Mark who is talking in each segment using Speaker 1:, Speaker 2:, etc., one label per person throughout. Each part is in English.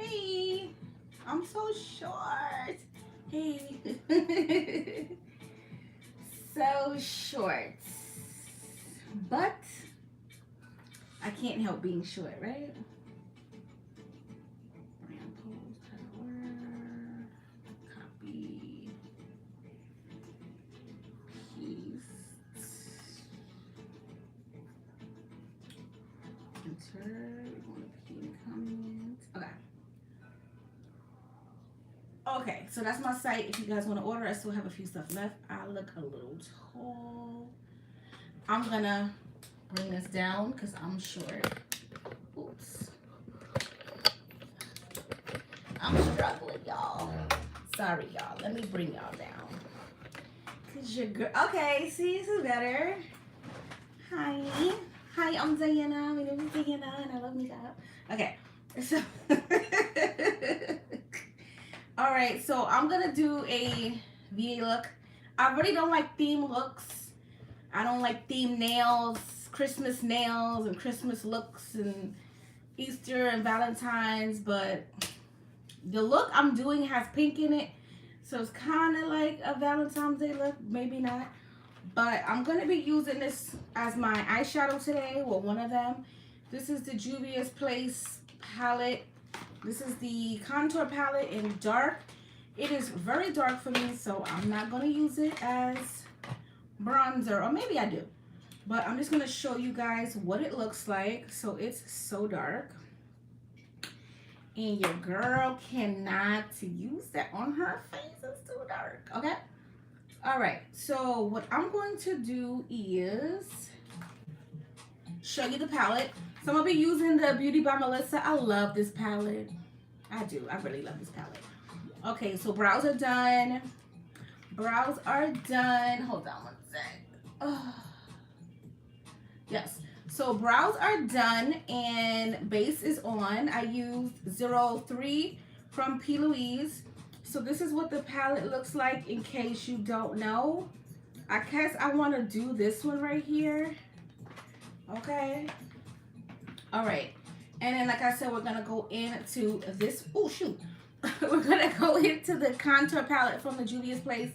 Speaker 1: Hey, I'm so short. Hey. So short. But I can't help being short, right? Brand post, title order, copy, paste, enter. We want to pin comment. Okay. Okay, so that's my site. If you guys want to order, I still have a few stuff left. I look a little tall. I'm gonna bring this down because I'm short. Oops. I'm struggling, y'all. Sorry, y'all. Let me bring y'all down. Cause you're good. Okay, see, this is better. Hi. Hi, I'm Diana. My name is Diana and I love makeup. Okay. So alright, so I'm gonna do a VA look. I really don't like theme looks. I don't like theme nails, nails and Christmas looks and Easter and Valentine's, but the look I'm doing has pink in it, so it's kind of like a Valentine's Day look, maybe not. But I'm going to be using this as my eyeshadow today, well, one of them. This is the Juvia's Place palette. This is the contour palette in dark. It is very dark for me, so I'm not going to use it as bronzer, or maybe I do. But I'm just going to show you guys what it looks like. So it's so dark. And your girl cannot use that on her face. It's too dark, okay? All right, so what I'm going to do is show you the palette. So I'm gonna be using the Beauty by Melissa. I love this palette. I do, I really love this palette. Okay, so brows are done. Brows are done. Hold on one sec. Oh. Yes, so brows are done and base is on. I used 03 from P. Louise. So this is what the palette looks like in case you don't know. I guess I want to do this one right here. Okay. All right. And then like I said, we're going to go into this. Oh, shoot. We're going to go into the contour palette from the Juvia's Place.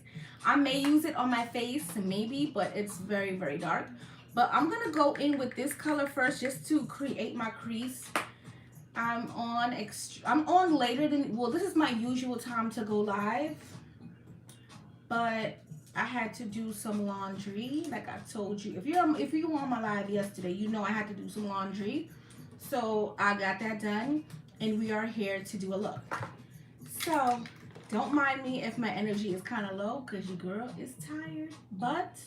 Speaker 1: I may use it on my face, maybe, but it's very, very dark. But I'm going to go in with this color first just to create my crease. I'm on later than, well, this is my usual time to go live, but I had to do some laundry. Like I told you, if you were on my live yesterday, you know I had to do some laundry. So I got that done and we are here to do a look. So don't mind me if my energy is kind of low because your girl is tired, but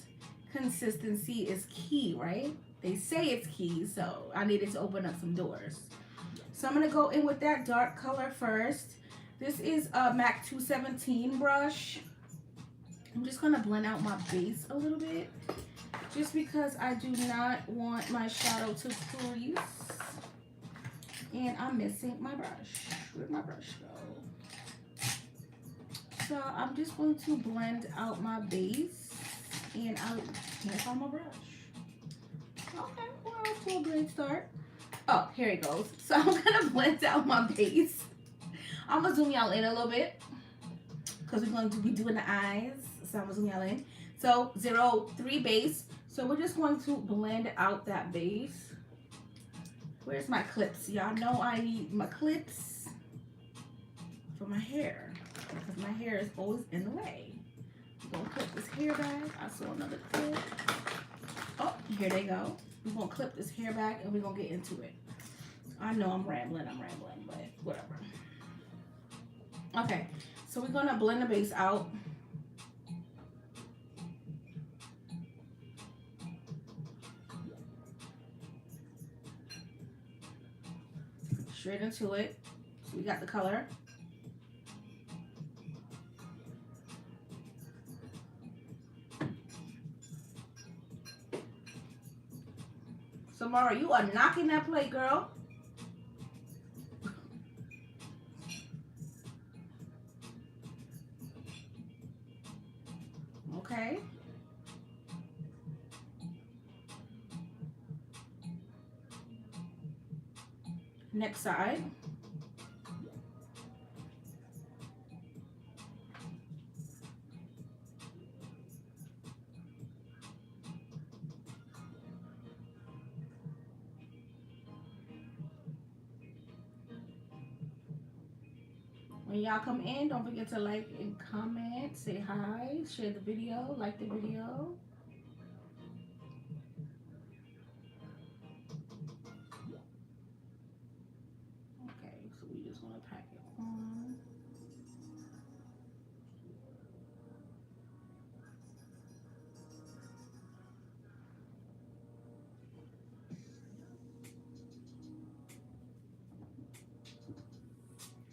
Speaker 1: consistency is key, right? They say it's key, so I needed to open up some doors. So I'm going to go in with that dark color first. This is a MAC 217 brush. I'm just going to blend out my base a little bit. Just because I do not want my shadow to crease. And I'm missing my brush. Where'd my brush go? So I'm just going to blend out my base. And I can't find my brush. Okay, well, off to a great start. Oh, here it goes. So I'm gonna blend out my base. I'm gonna zoom y'all in a little bit because we're going to be doing the eyes. So I'm gonna zoom y'all in. So 03 base. So we're just going to blend out that base. Where's my clips? Y'all know I need my clips for my hair because my hair is always in the way. I'm gonna clip this hair back. I saw another clip. Oh, here they go. We're gonna clip this hair back and we're gonna get into it. I know I'm rambling, but whatever. Okay, so we're gonna blend the base out. Straight into it. So we got the color. Samara, you are knocking that plate, girl. Okay. Next side. When y'all come in, don't forget to like and comment, say hi, share the video, like the video. Okay, so we just want to pack it on.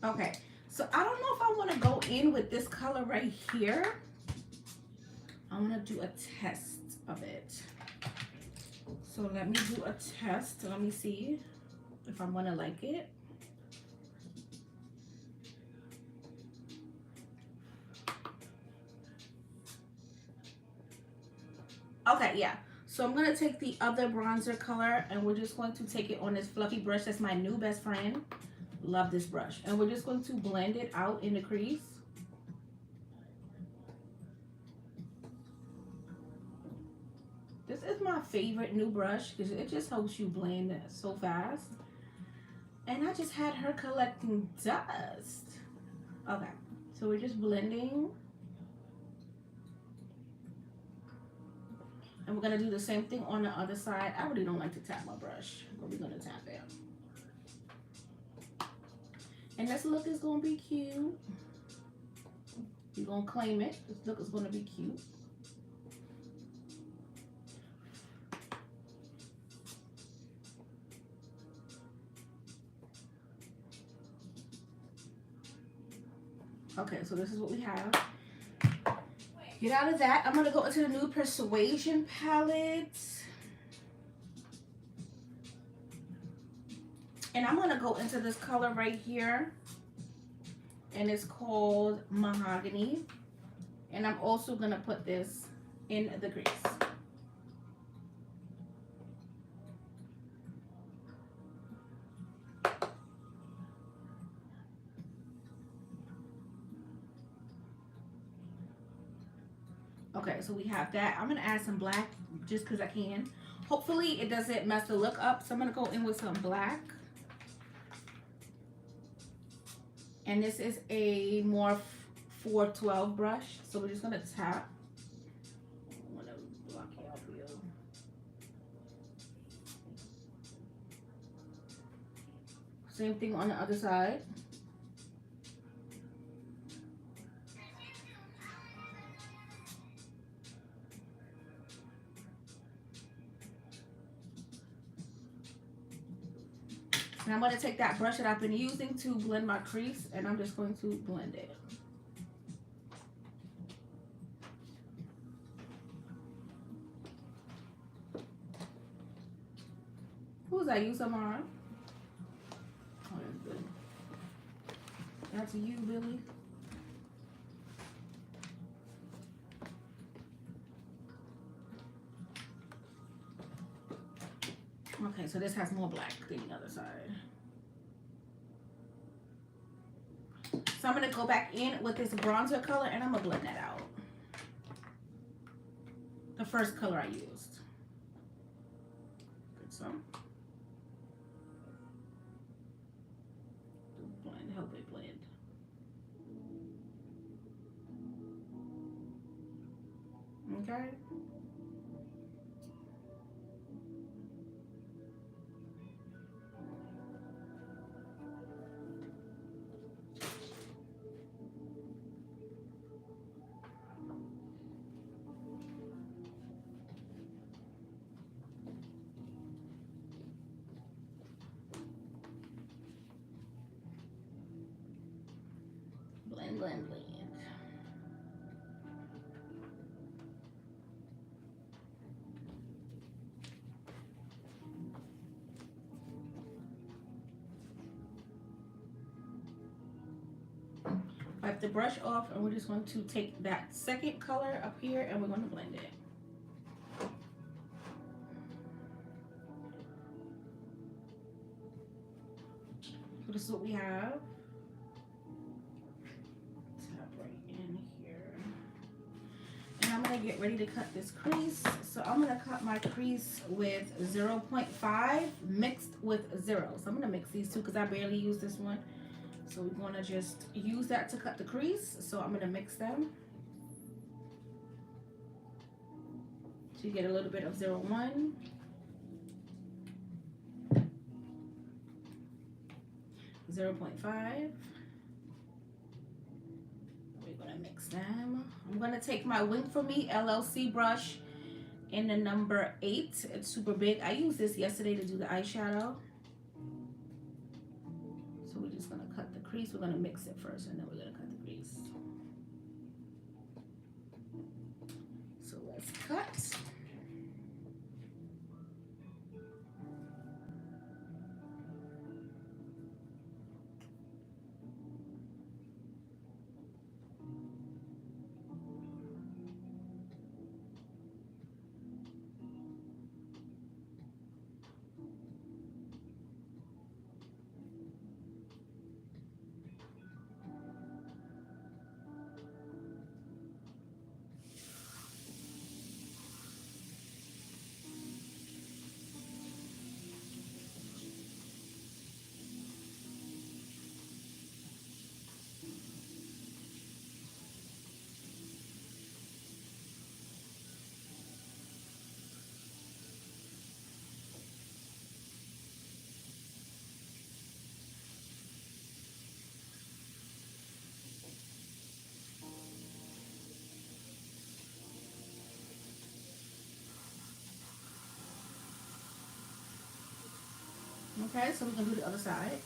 Speaker 1: Okay, so I don't know if I want to go in with this color right here. I want to do a test of it. So let me do a test. Let me see if I'm going to like it. Okay, yeah. So I'm going to take the other bronzer color and we're just going to take it on this fluffy brush. That's my new best friend. Love this brush. And we're just going to blend it out in the crease. This is my favorite new brush because it just helps you blend so fast. And I just had her collecting dust. Okay, so we're just blending. And we're going to do the same thing on the other side. I really don't like to tap my brush, but we're going to tap it. And this look is going to be cute. We're going to claim it. This look is going to be cute. Okay, so this is what we have. Get out of that. I'm going to go into the new Persuasion palette. And I'm going to go into this color right here. And it's called Mahogany. And I'm also going to put this in the crease. Okay, so we have that. I'm going to add some black just because I can. Hopefully it doesn't mess the look up. So I'm going to go in with some black. And this is a Morphe 412 brush. So we're just going to tap. I want to block it out here. Same thing on the other side. And I'm going to take that brush that I've been using to blend my crease, and I'm just going to blend it. Who's that? You, Samara? Oh, that's good. That's you, Billy. Okay, so this has more black than the other side. So I'm going to go back in with this bronzer color and I'm going to blend that out. The first color I used. Good some. Blend, help it blend. Okay. Blend, blend, blend. Wipe the brush off and we're just going to take that second color up here and we're going to blend it. So this is what we have. Tap right in here. And I'm going to get ready to cut this crease. So I'm going to cut my crease with 0.5 mixed with 0. So I'm going to mix these two because I barely use this one. So we're gonna just use that to cut the crease. So I'm gonna mix them. So you get a little bit of 01, 0.5. We're gonna mix them. I'm gonna take my Wink For Me LLC brush in the number 8. It's super big. I used this yesterday to do the eyeshadow. So we're just gonna cut the crease. We're gonna mix it first and then we're gonna cut the crease. So let's cut. Okay, so we're gonna do the other side.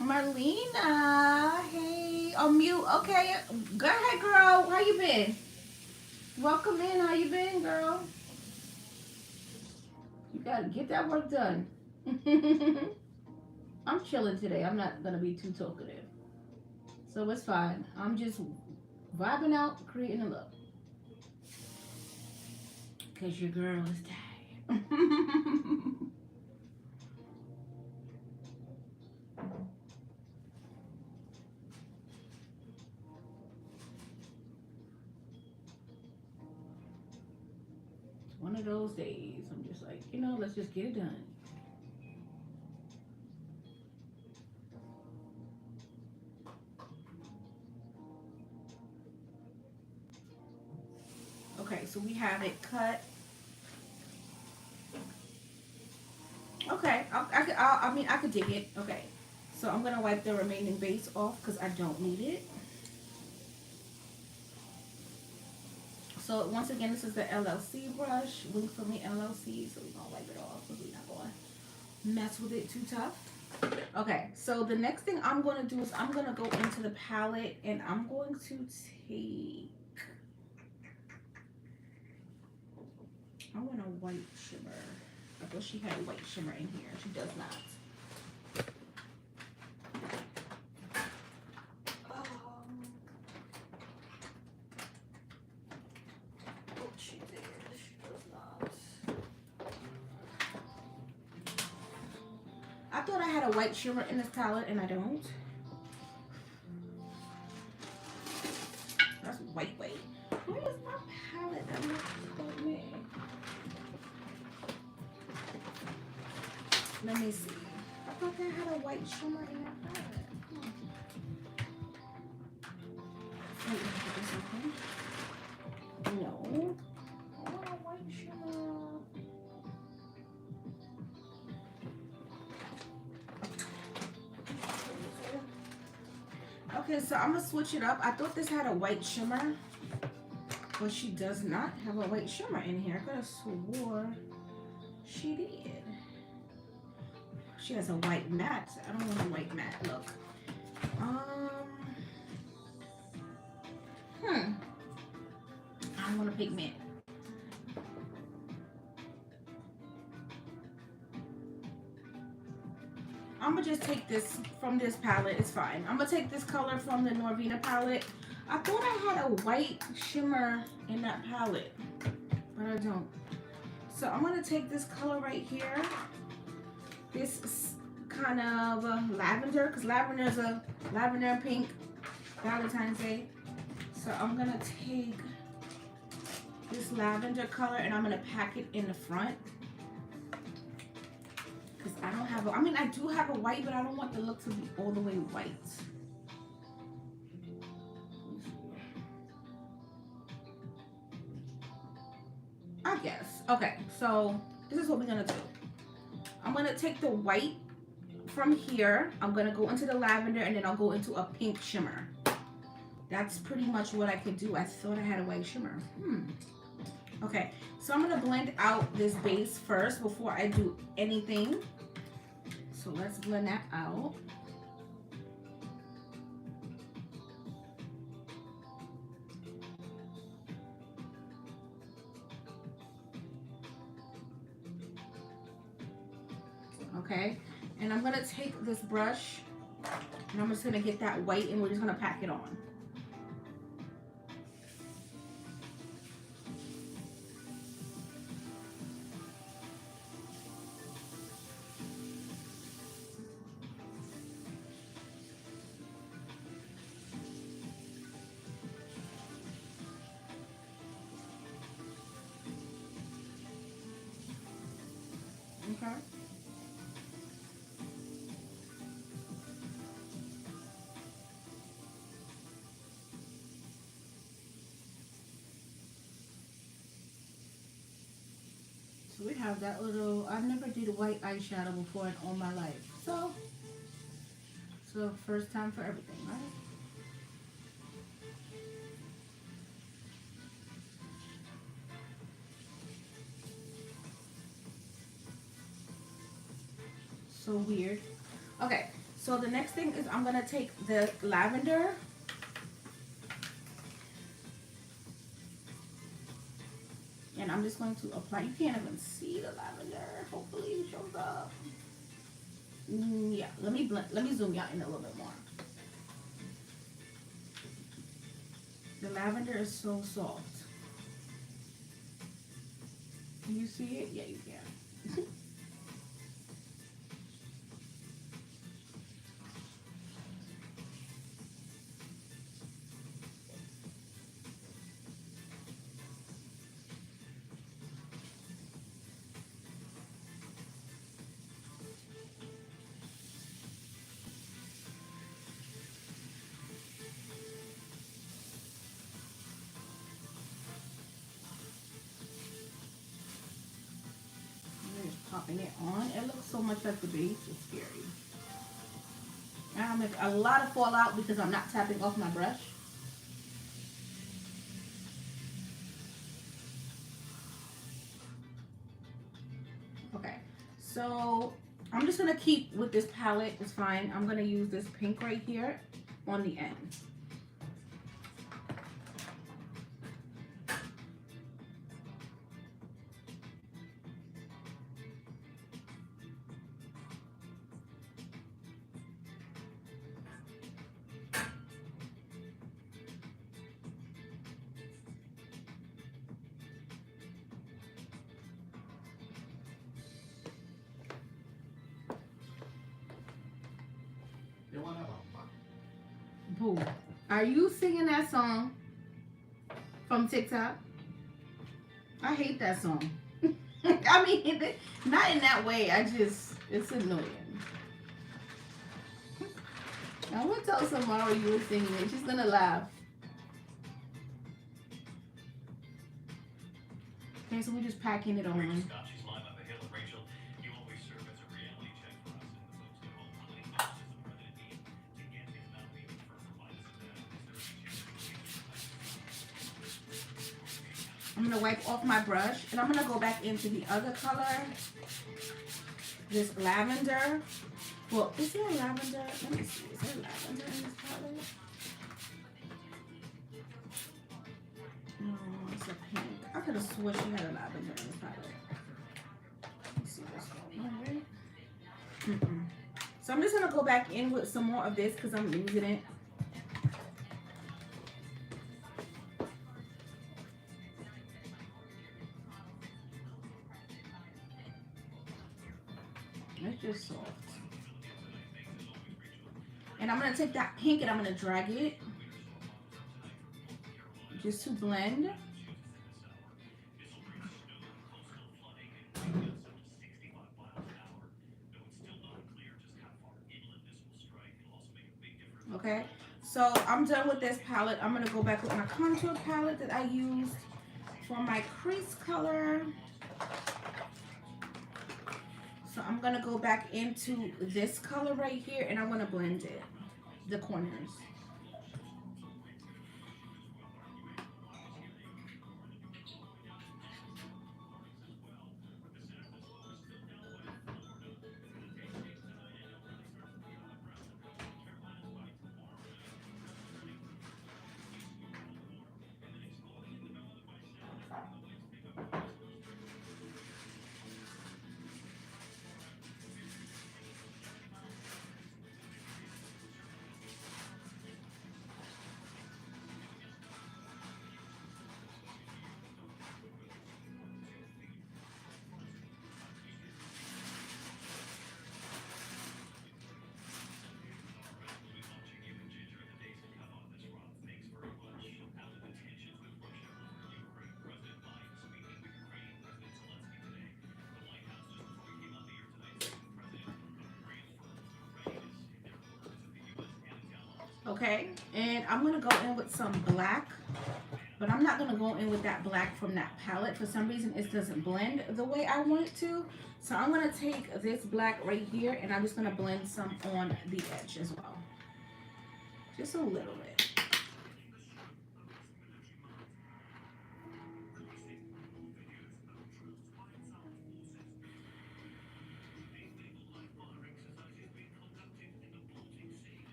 Speaker 1: Marlena, hey, on mute. Okay, go ahead, girl. How you been? Welcome in. How you been, girl? You gotta get that work done. I'm chilling today. I'm not gonna be too talkative, so it's fine. I'm just vibing out, creating a look. Cause your girl is tired. One of those days, I'm just like, let's just get it done. Okay, so we have it cut. Okay, I could dig it. Okay, so I'm gonna wipe the remaining base off because I don't need it. So once again, this is the LLC brush, Wink For Me LLC. So we're gonna wipe it off because we're not gonna mess with it too tough. Okay, so the next thing I'm gonna do is I'm gonna go into the palette and I'm going to take. I want a white shimmer. I thought she had a white shimmer in here. She does not. She did. She does not. I thought I had a white shimmer in this palette and I don't. That's white. Where is my palette that looks like me? Let me see. I thought I had a white shimmer in that palette. Wait, let me put this open. No. I want a white shimmer. Okay, so I'm gonna switch it up. I thought this had a white shimmer, but she does not have a white shimmer in here. I could have swore she did. She has a white matte. I don't want a white matte look. I want a pigment. I'm gonna just take this from this palette. It's fine. I'm gonna take this color from the Norvina palette. I thought I had a white shimmer in that palette, but I don't. So I'm gonna take this color right here. This kind of lavender, because lavender is a lavender and pink Valentine's Day. So I'm gonna take this lavender color and I'm gonna pack it in the front. Because I don't have I mean, I do have a white, but I don't want the look to be all the way white. I guess. Okay, so this is what we're gonna do. I'm gonna take the white from here. I'm gonna go into the lavender and then I'll go into a pink shimmer. That's pretty much what I could do. I thought I had a white shimmer. Okay, so I'm gonna blend out this base first before I do anything. So let's blend that out. Okay, and I'm gonna take this brush and I'm just gonna get that white and we're just gonna pack it on. Okay. So we have that little, I've never did white eyeshadow before in all my life. So first time for everything, right? So weird. Okay, so the next thing is I'm gonna take the lavender and I'm just going to apply. You can't even see the lavender. Hopefully it shows up. Yeah, let me zoom you out in a little bit more. The lavender is so soft. Can you see it? Yeah, you can. Popping it on. It looks so much like the base. It's scary. And I'll make a lot of fallout because I'm not tapping off my brush. Okay, so I'm just gonna keep with this palette. It's fine. I'm gonna use this pink right here on the end. Boo, are you singing that song from TikTok? I hate that song. I mean, not in that way. It's annoying. I'm gonna tell Samara you were singing it. She's gonna laugh. Okay, so we're just packing it on. I'm gonna wipe off my brush and I'm gonna go back into the other color, this lavender. Well, is there lavender? Let me see. Is there lavender in this palette? No, it's a pink. I could have swore she had a lavender in this palette. Let's see what's going on, right? So I'm just gonna go back in with some more of this because I'm losing it. It's just soft. And I'm gonna take that pink and I'm gonna drag it just to blend. Okay, so I'm done with this palette. I'm gonna go back with my contour palette that I used for my crease color. So I'm gonna go back into this color right here and I'm gonna blend it, the corners. Okay, and I'm gonna go in with some black, but I'm not gonna go in with that black from that palette. For some reason, it doesn't blend the way I want it to. So I'm gonna take this black right here and I'm just gonna blend some on the edge as well. Just a little bit.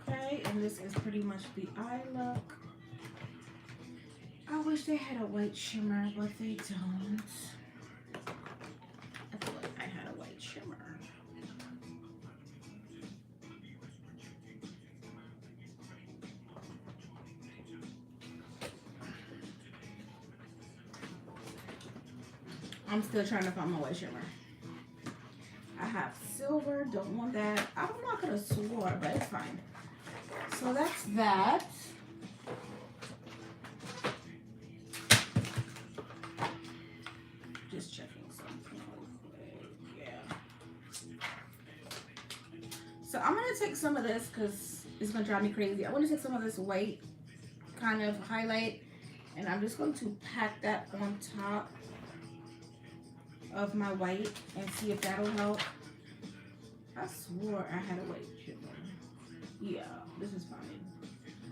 Speaker 1: Okay, and this is pretty much the eye look. I wish they had a white shimmer, but they don't. I feel like I had a white shimmer. I'm still trying to find my white shimmer. I have silver, don't want that. I'm not gonna swore, but it's fine. So that's that. Just checking something real quick. Yeah. So I'm gonna take some of this because it's gonna drive me crazy. I want to take some of this white kind of highlight and I'm just going to pack that on top of my white and see if that'll help. I swore I had a white shimmer. Yeah, this is fine.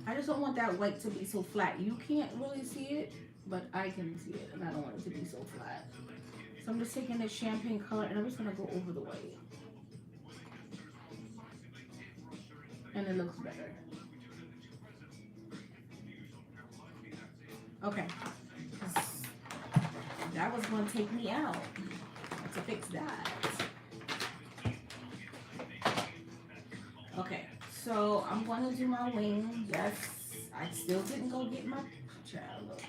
Speaker 1: I just don't want that white to be so flat. You can't really see it, but I can see it, and I don't want it to be so flat. So I'm just taking this champagne color, and I'm just gonna go over the white. And it looks better. Okay. That was gonna take me out to fix that. Okay, so I'm gonna do my wing. Yes, I still didn't go get my child. Look,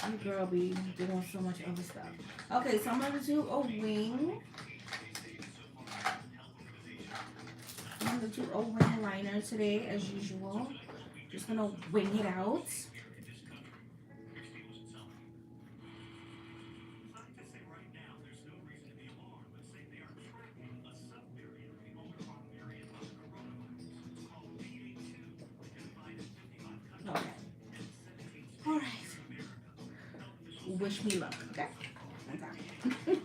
Speaker 1: my girl be doing so much other stuff. Okay, so I'm gonna do a wing. I'm gonna do a wing liner today, as usual. Just gonna wing it out. Okay. All right. Wish me luck. Okay. Okay.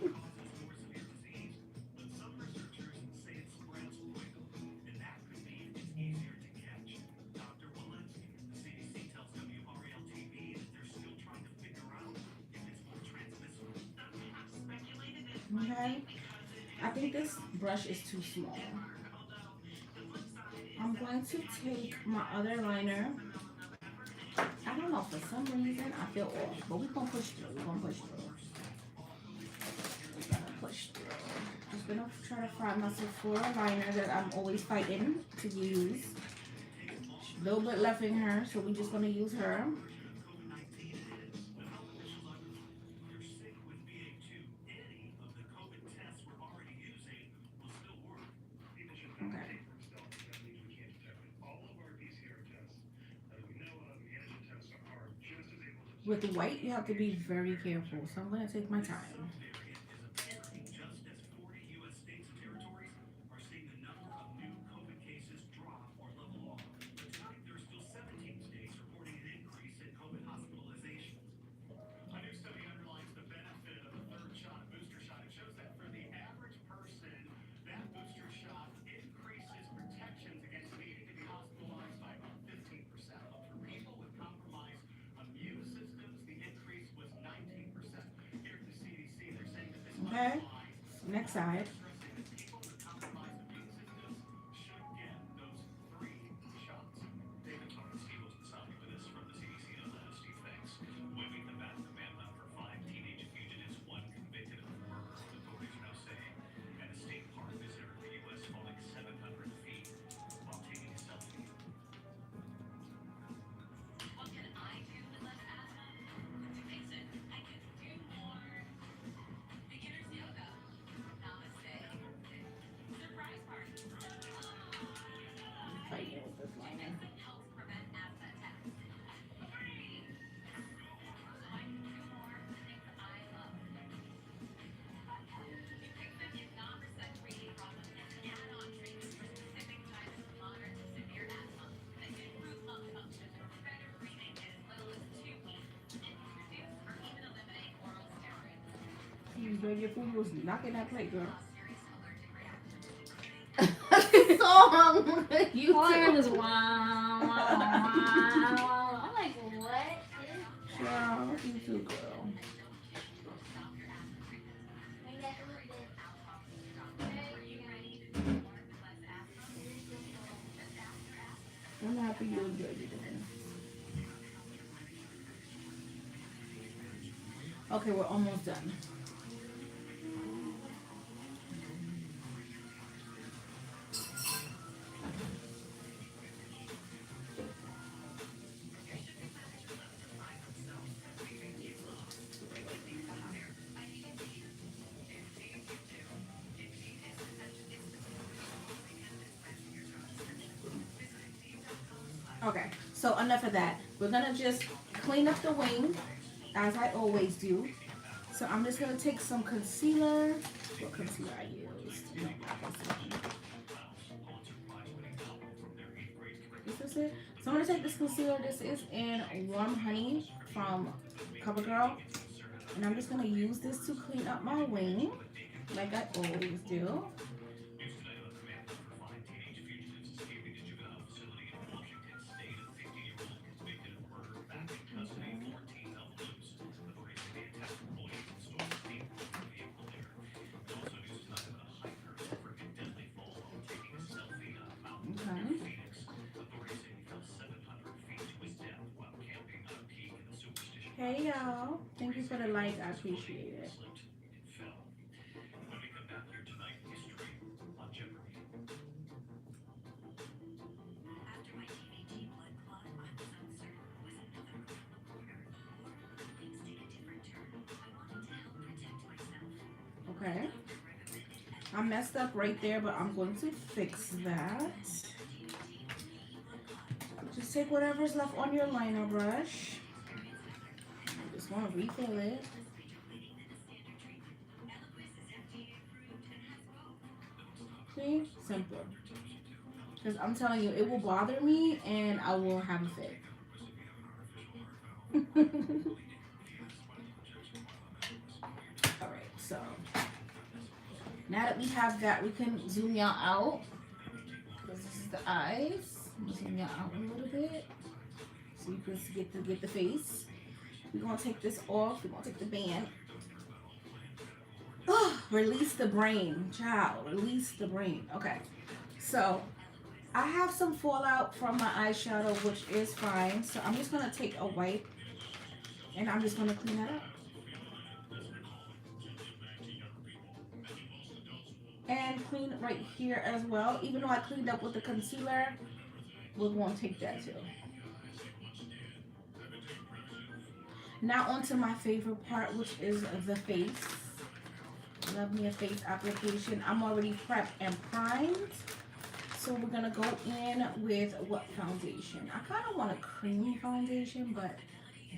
Speaker 1: Okay? I think this brush is too small. I'm going to take my other liner. I don't know, for some reason I feel off, but we're gonna push through. We're gonna push through. We're gonna push through. Just gonna try to find my Sephora liner that I'm always fighting to use. A little bit left in her, so we're just gonna use her. Okay. With the white, you have to be very careful, so I'm gonna take my time. Okay, next side. Fighting with this liner. Girl, your food was knocking that plate, girl. So hungry. You too.
Speaker 2: Just wow, wow, wow. I'm like, what?
Speaker 1: Child, you too, girl. I'm happy you enjoyed it. Okay, we're almost done. Okay, so enough of that. We're gonna just clean up the wing, as I always do. So I'm just gonna take some concealer. What concealer I used? No, not this one. This is it. So I'm gonna take this concealer. This is in Warm Honey from CoverGirl, and I'm just gonna use this to clean up my wing, like I always do. Okay. Hey y'all. Thank you for the like. I appreciate it. Okay. I messed up right there, but I'm going to fix that. Just take whatever's left on your liner brush. I just want to refill it. See? Simple. Because I'm telling you, it will bother me and I will have a fit. Alright, so now that we have that, we can zoom y'all out. Because this is the eyes. I'm gonna zoom y'all out a little bit so you can get the face. We're gonna take this off. We're gonna take the band. Release the brain, child. Release the brain. Okay. So I have some fallout from my eyeshadow, which is fine. So I'm just gonna take a wipe and I'm just gonna clean that up. And clean right here as well. Even though I cleaned up with the concealer, we're gonna take that too. Now onto my favorite part, which is the face. Love me a face application. I'm already prepped and primed. So we're gonna go in with what foundation? I kind of want a creamy foundation, but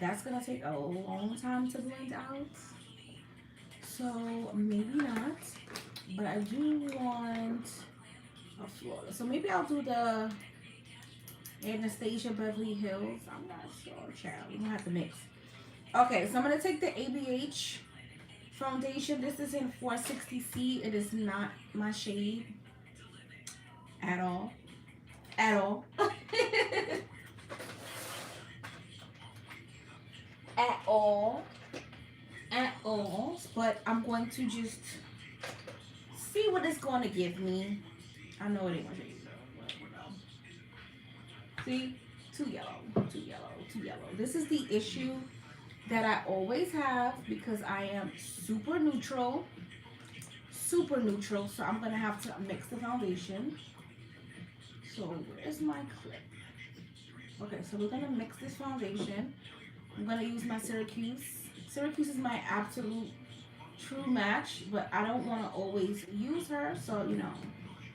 Speaker 1: that's gonna take a long time to blend out. So maybe not. But I do want a flawless. So maybe I'll do the Anastasia Beverly Hills. I'm not sure, child. We're gonna have to mix. Okay, so I'm gonna take the ABH foundation. This is in 460C. It is not my shade at all. At all. At all. At all. But I'm going to just see what it's going to give me. I know it ain't my shade, but you know. See? Too yellow. Too yellow. Too yellow. This is the issue that I always have because I am super neutral. Super neutral. So I'm going to have to mix the foundation. So where's my clip? Okay, so we're going to mix this foundation. I'm going to use my Syracuse. Syracuse is my absolute true match, but I don't want to always use her. So, you know,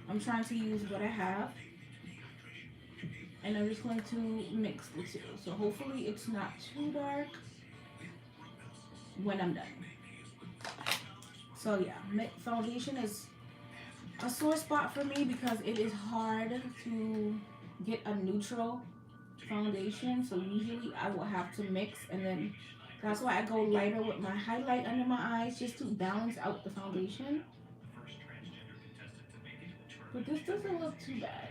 Speaker 1: I'm trying to use what I have. And I'm just going to mix the two. So hopefully it's not too dark when I'm done. So yeah, foundation is a sore spot for me because it is hard to get a neutral foundation. So usually I will have to mix, and then that's why I go lighter with my highlight under my eyes just to balance out the foundation. But this doesn't look too bad.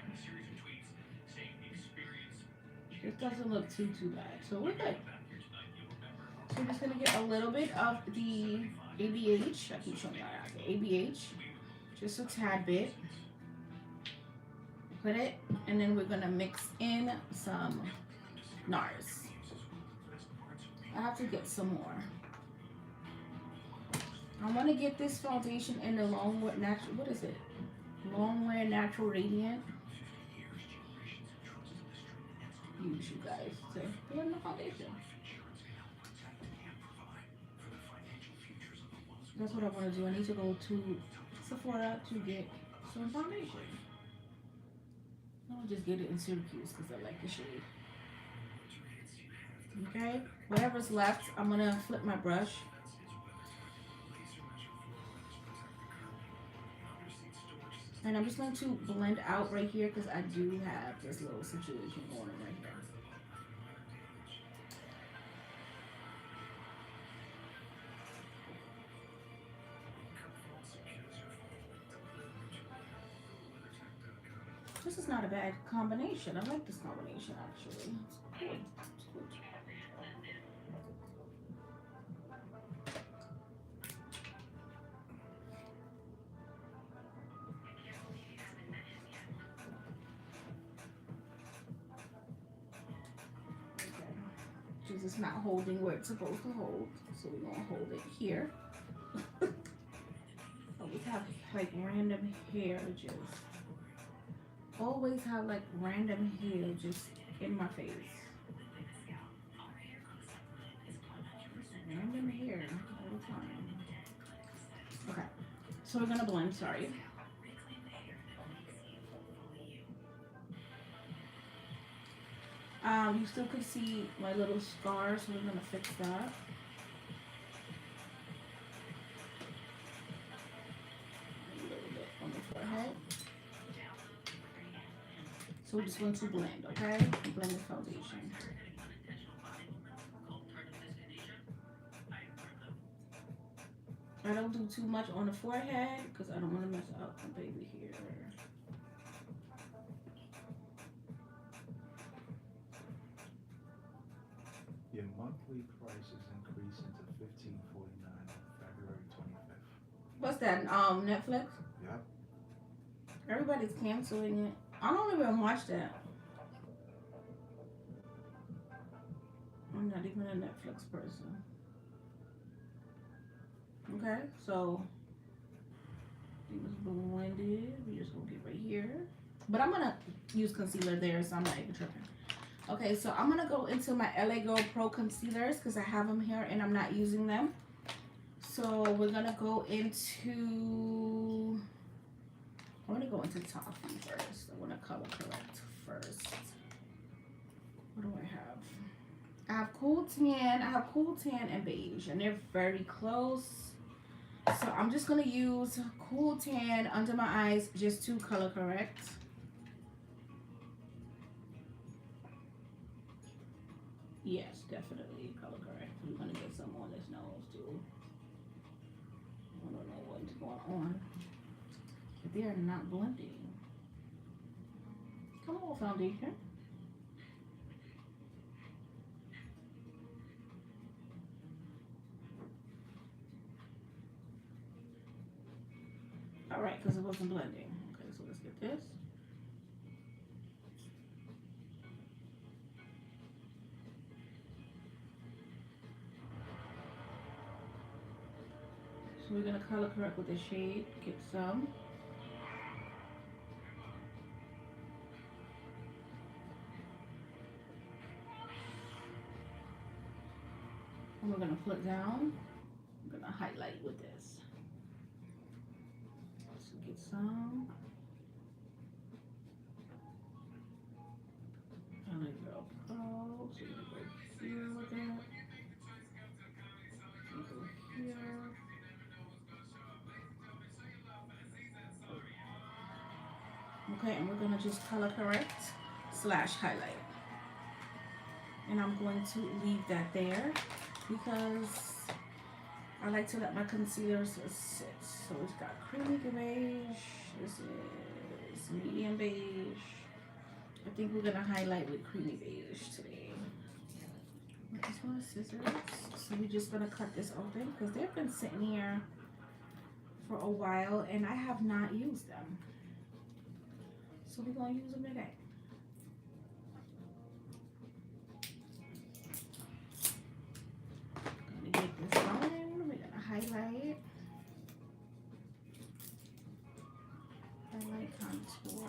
Speaker 1: This doesn't look too bad. So we're good. So I'm just gonna get a little bit of the ABH. I keep showing you that. The ABH, just a tad bit. Put it, and then we're gonna mix in some NARS. I have to get some more. I want to get this foundation in the Longwear Natural. What is it? Longwear Natural Radiant. Use you guys to blend the foundation. That's what I want to do. I need to go to Sephora to get some foundation. I'll just get it in Syracuse because I like the shade. Okay, whatever's left, I'm gonna flip my brush. And I'm just going to blend out right here because I do have this little situation going on right here. This is not a bad combination. I like this combination actually. It's good. It's good. Okay. It's not holding where it's supposed to hold, so we're gonna hold it here. Always have like random hair just. Always have like random hair just in my face. Random hair all the time. Okay, so we're gonna blend, sorry. You still could see my little scar, so we're gonna fix that. A little bit on the forehead. So we're just going to blend, okay? Blend the foundation. I don't do too much on the forehead because I don't want to mess up my baby hair.
Speaker 3: Your monthly price is increasing to $15.49 on February 25th.
Speaker 1: What's that? Netflix?
Speaker 3: Yep.
Speaker 1: Everybody's canceling it. I don't even watch that. I'm not even a Netflix person. Okay, so it was blended. We just gonna get right here. But I'm gonna use concealer there, so I'm not even tripping. Okay, so I'm gonna go into my LA Girl Pro concealers because I have them here and I'm not using them. So we're gonna go into. I'm gonna go into Toffee first. I wanna color correct first. What do I have? I have cool tan. I have cool tan and beige, and they're very close. So I'm just gonna use cool tan under my eyes just to color correct. Yes, definitely color correct. I'm gonna get some on this nose too. I don't know what's going on. But they are not blending. Come on, foundation. Alright, because it wasn't blending. Okay, so let's get this. So we're gonna color correct with the shade. Get some. And we're gonna flip down. I'm gonna highlight with this. So get some. LA Girl Pro. So we're gonna go here with that. Go here. Okay, and we're gonna just color correct slash highlight. And I'm going to leave that there because I like to let my concealers sit. So it's got creamy beige. This is medium beige. I think we're gonna highlight with creamy beige today. I just want scissors. So we're just gonna cut this open because they've been sitting here for a while and I have not used them. So we're gonna use them today. Gonna get this going. We're gonna highlight. Highlight contour.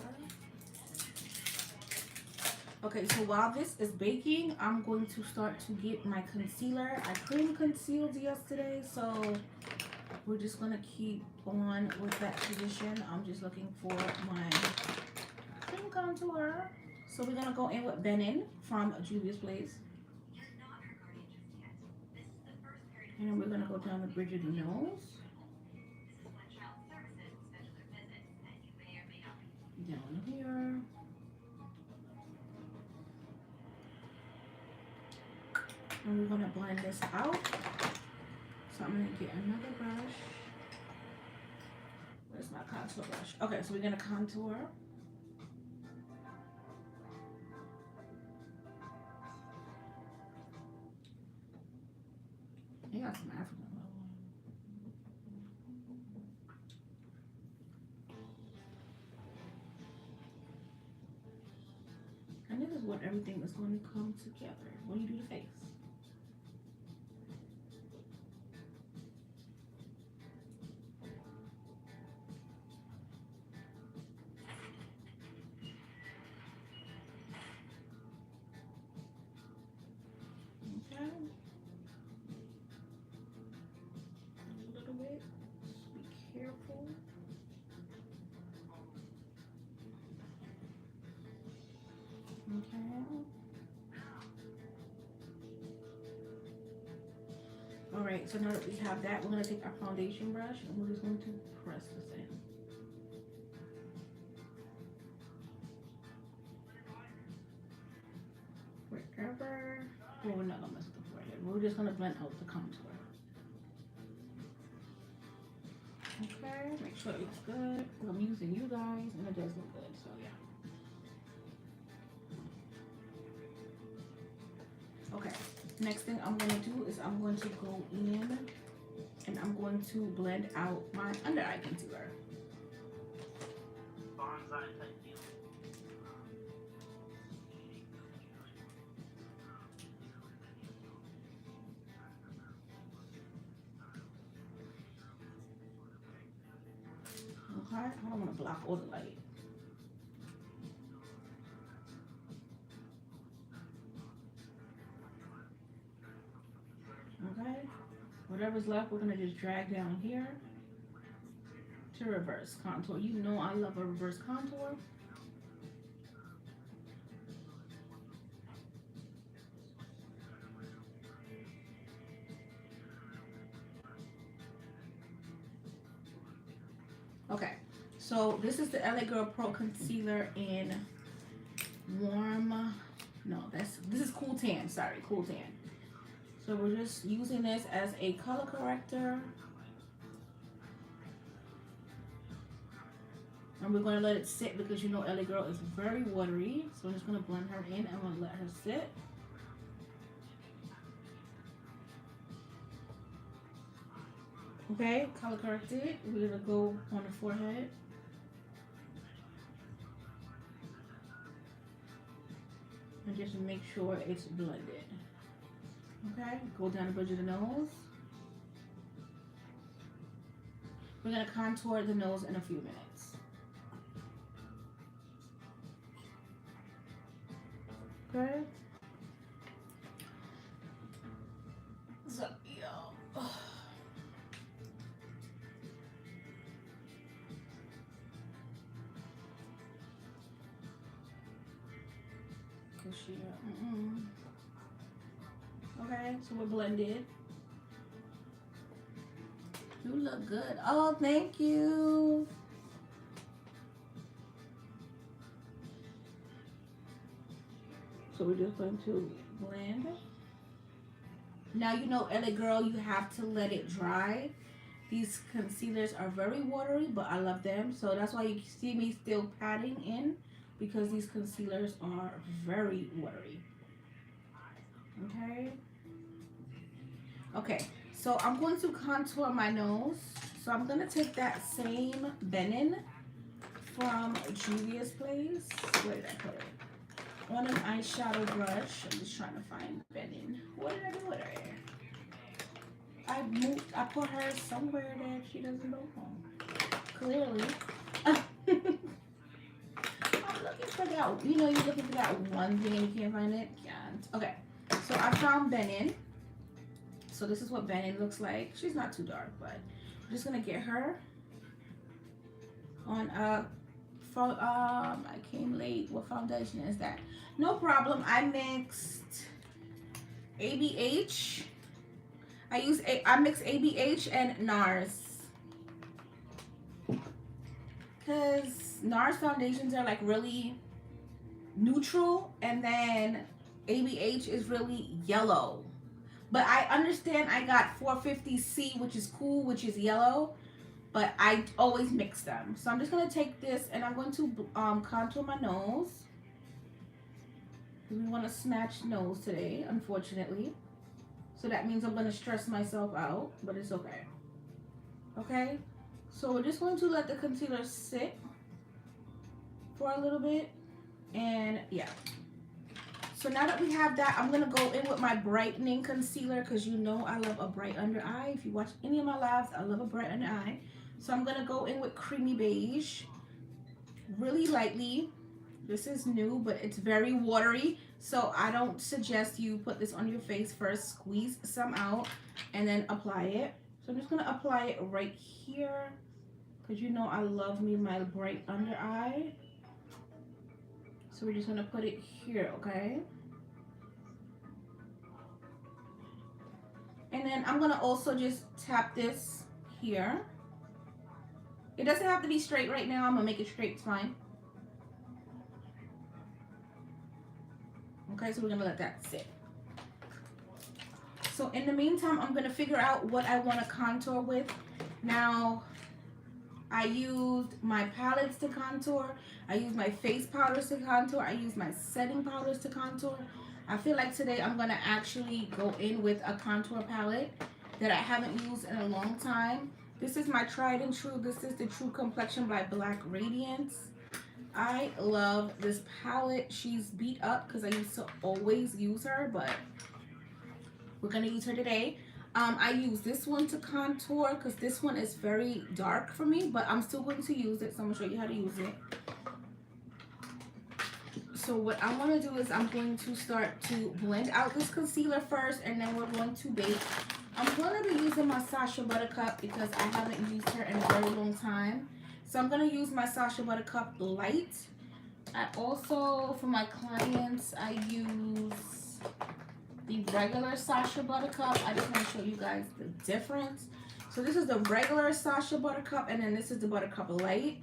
Speaker 1: Okay, so while this is baking, I'm going to start to get my concealer. I cream concealed yesterday, so we're just gonna keep on with that tradition. I'm just looking for my cream contour. So we're gonna go in with Benin from Juvia's Place. And then we're gonna go down the bridge of the nose. Down here. And we're gonna blend this out. So I'm gonna get another brush. Where's my contour brush? Okay, so we're gonna contour. They got some African level. And this is what everything is going to come together when you do the face. Okay. A little bit. Just be careful. Okay. All right, so now that we have that, we're gonna take our foundation brush and we're just going to press this in. Wherever, well, we're not gonna mess with the forehead. We're just gonna blend out the contour. Okay, make sure it looks good. I'm using you guys and it does look good, so yeah. Okay, next thing I'm going to do is I'm going to go in and I'm going going to blend out my under eye concealer. Okay, I don't want to block all the light. Okay, whatever's left, we're gonna just drag down here to reverse contour. You know I love a reverse contour. Okay, so this is the LA Girl Pro Concealer in warm, no, this is Cool Tan, sorry, Cool Tan. So we're just using this as a color corrector. And we're going to let it sit because you know LA Girl is very watery. So I'm just going to blend her in. I'm going to let her sit. Okay, color corrected. We're going to go on the forehead. And just make sure it's blended. Okay, go down the bridge of the nose. We're going to contour the nose in a few minutes. Okay. So, yeah. Okay, so we're blended. You look good. Oh, thank you. So we're just going to blend. Now you know, LA Girl, you have to let it dry. These concealers are very watery, but I love them. So that's why you see me still patting in, because these concealers are very watery. Okay. Okay, so I'm going to contour my nose. So I'm going to take that same Benin from Juvia's Place. Where did I put it? On an eyeshadow brush. I'm just trying to find Benin. What did I do with her hair? I put her somewhere that she doesn't belong. Clearly. I'm looking for that. You know, you're looking for that one thing and you can't find it? Can't. Okay, so I found Benin. So this is what Benin looks like. She's not too dark, but I'm just gonna get her on I came late. What foundation is that? No problem. I mixed ABH. I mixed ABH and NARS. Cause NARS foundations are like really neutral, and then ABH is really yellow. But I understand I got 450C, which is cool, which is yellow. But I always mix them. So I'm just going to take this and I'm going to contour my nose. We want a snatched nose today, unfortunately. So that means I'm going to stress myself out, but it's okay. Okay? So we're just going to let the concealer sit for a little bit. And yeah. So now that we have that, I'm going to go in with my Brightening Concealer, because you know I love a bright under eye. If you watch any of my lives, I love a bright under eye. So I'm going to go in with Creamy Beige really lightly. This is new, but it's very watery. So I don't suggest you put this on your face first. Squeeze some out and then apply it. So I'm just going to apply it right here, because you know I love me my bright under eye. So we're just going to put it here, okay? And then I'm going to also just tap this here. It doesn't have to be straight right now. I'm going to make it straight. It's fine. Okay, so we're going to let that sit. So in the meantime, I'm going to figure out what I want to contour with. Now, I used my palettes to contour. I used my face powders to contour. I used my setting powders to contour. I feel like today I'm going to actually go in with a contour palette that I haven't used in a long time. This is my tried and true. This is the True Complexion by Black Radiance. I love this palette. She's beat up because I used to always use her, but we're going to use her today. I use this one to contour because this one is very dark for me, but I'm still going to use it, so I'm going to show you how to use it. So what I want to do is I'm going to start to blend out this concealer first, and then we're going to bake. I'm going to be using my Sacha Buttercup because I haven't used her in a very long time. So I'm going to use my Sacha Buttercup Light. I also, for my clients, I use the regular Sacha Buttercup. I just want to show you guys the difference. So this is the regular Sacha Buttercup, and then this is the Buttercup Light.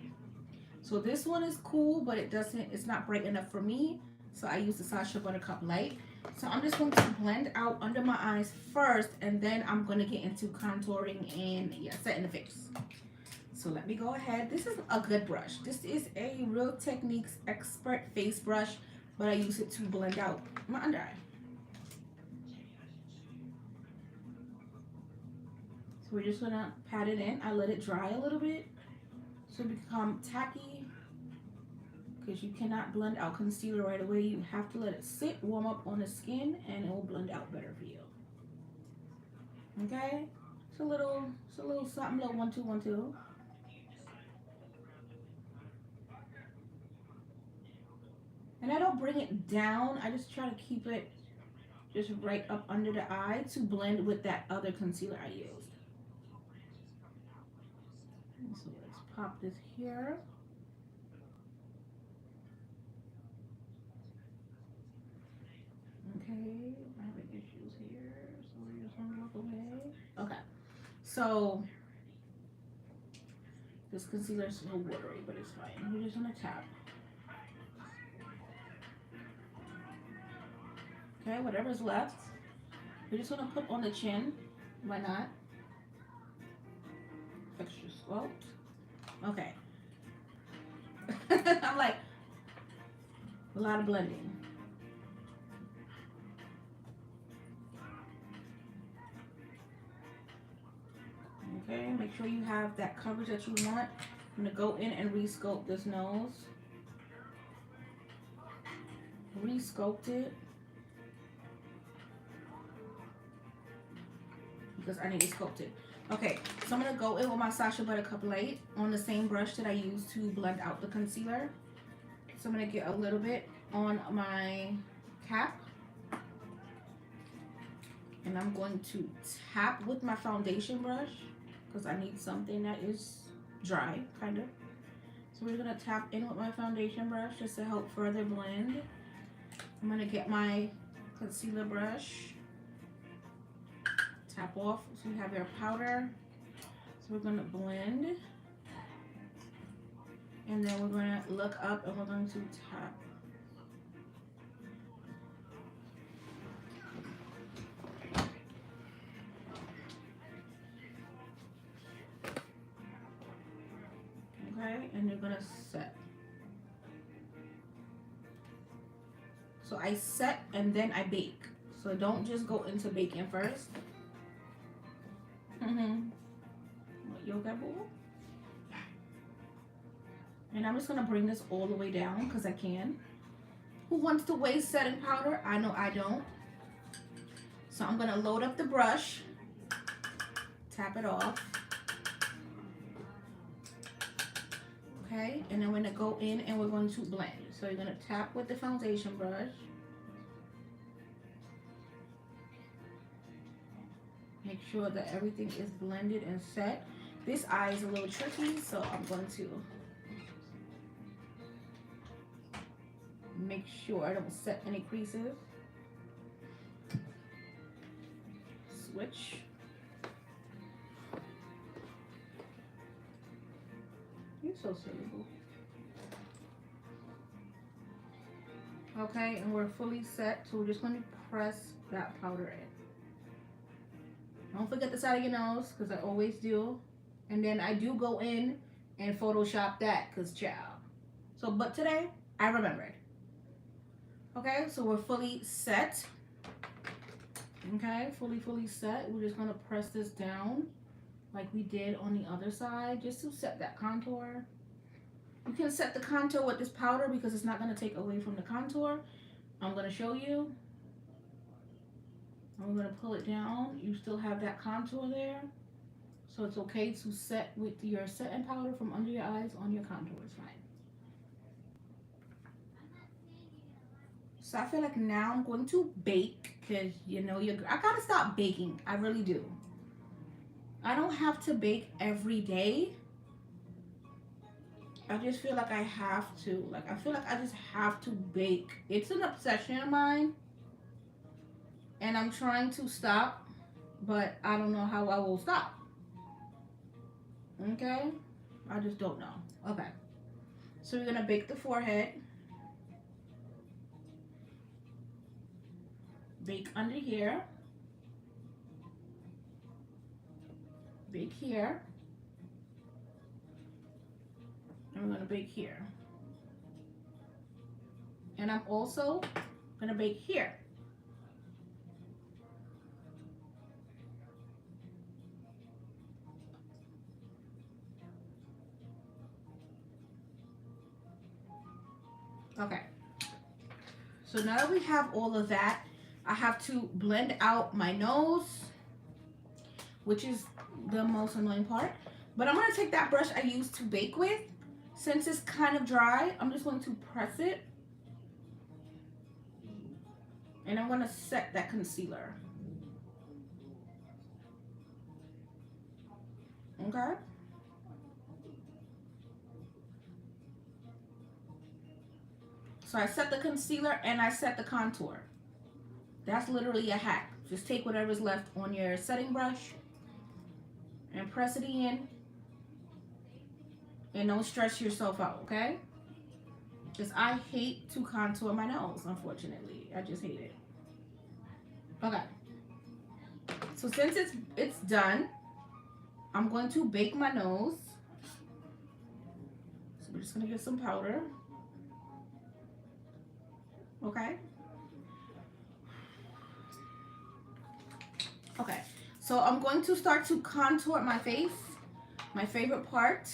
Speaker 1: So this one is cool, but it's not bright enough for me. So I use the Sacha Buttercup Light. So I'm just going to blend out under my eyes first, and then I'm going to get into contouring and setting the face. So let me go ahead. This is a good brush. This is a Real Techniques Expert face brush, but I use it to blend out my under eye. So we're just gonna pat it in. I let it dry a little bit so it become tacky, because you cannot blend out concealer right away. You have to let it sit, warm up on the skin, and it will blend out better for you. Okay? It's a little something, little 1 2 1 2. And I don't bring it down. I just try to keep it just right up under the eye to blend with that other concealer I used. So let's pop this here. Okay, I'm having issues here, so we're just gonna walk away. Okay, so this concealer is a little watery, but it's fine. We're just gonna tap. Okay, whatever's left, we're just gonna put on the chin. Why not? Extra sculpt. Okay. I'm like, a lot of blending. Okay, make sure you have that coverage that you want. I'm gonna go in and re-sculpt this nose. Re-sculpt it. Because I need to sculpt it. Okay, so I'm going to go in with my Sacha Buttercup Light on the same brush that I used to blend out the concealer. So I'm going to get a little bit on my cap. And I'm going to tap with my foundation brush because I need something that is dry, kind of. So we're going to tap in with my foundation brush just to help further blend. I'm going to get my concealer brush. Tap off so you have your powder. So we're going to blend, and then we're going to look up and we're going to tap. Okay, and you're going to set. So I set and then I bake. So don't just go into baking first. What, yoga boo? And I'm just gonna bring this all the way down because I can. Who wants to waste setting powder? I know I don't. So I'm gonna load up the brush, tap it off. Okay, and then we're gonna go in and we're going to blend. So you're gonna tap with the foundation brush. Make sure that everything is blended and set. This eye is a little tricky, so I'm going to make sure I don't set any creases. Switch. You're so silly, boo. Okay, and we're fully set, so we're just going to press that powder in. Don't forget the side of your nose, because I always do. And then I do go in and Photoshop that, because child. So, but today, I remembered. Okay, so we're fully set. Okay, fully set. We're just gonna press this down like we did on the other side just to set that contour. You can set the contour with this powder because it's not gonna take away from the contour. I'm gonna show you. I'm gonna pull it down. You still have that contour there. So it's okay to set with your setting powder from under your eyes on your contour. It's fine. So I feel like now I'm going to bake because you know I gotta stop baking. I really do. I don't have to bake every day. I just feel like I have to. Like I feel like I just have to bake. It's an obsession of mine. And I'm trying to stop, but I don't know how I will stop. Okay? I just don't know. Okay. So we're gonna bake the forehead. Bake under here. Bake here. And we're gonna bake here. And I'm also gonna bake here. Okay. So now that we have all of that, I have to blend out my nose, which is the most annoying part. But I'm gonna take that brush I used to bake with. Since it's kind of dry, I'm just going to press it. And I'm gonna set that concealer. Okay? So I set the concealer and I set the contour. That's literally a hack. Just take whatever's left on your setting brush and press it in. And don't stress yourself out, okay? Because I hate to contour my nose, unfortunately. I just hate it. Okay. So since it's done, I'm going to bake my nose. So we're just going to get some powder. Okay. Okay. So I'm going to start to contour my face, my favorite part.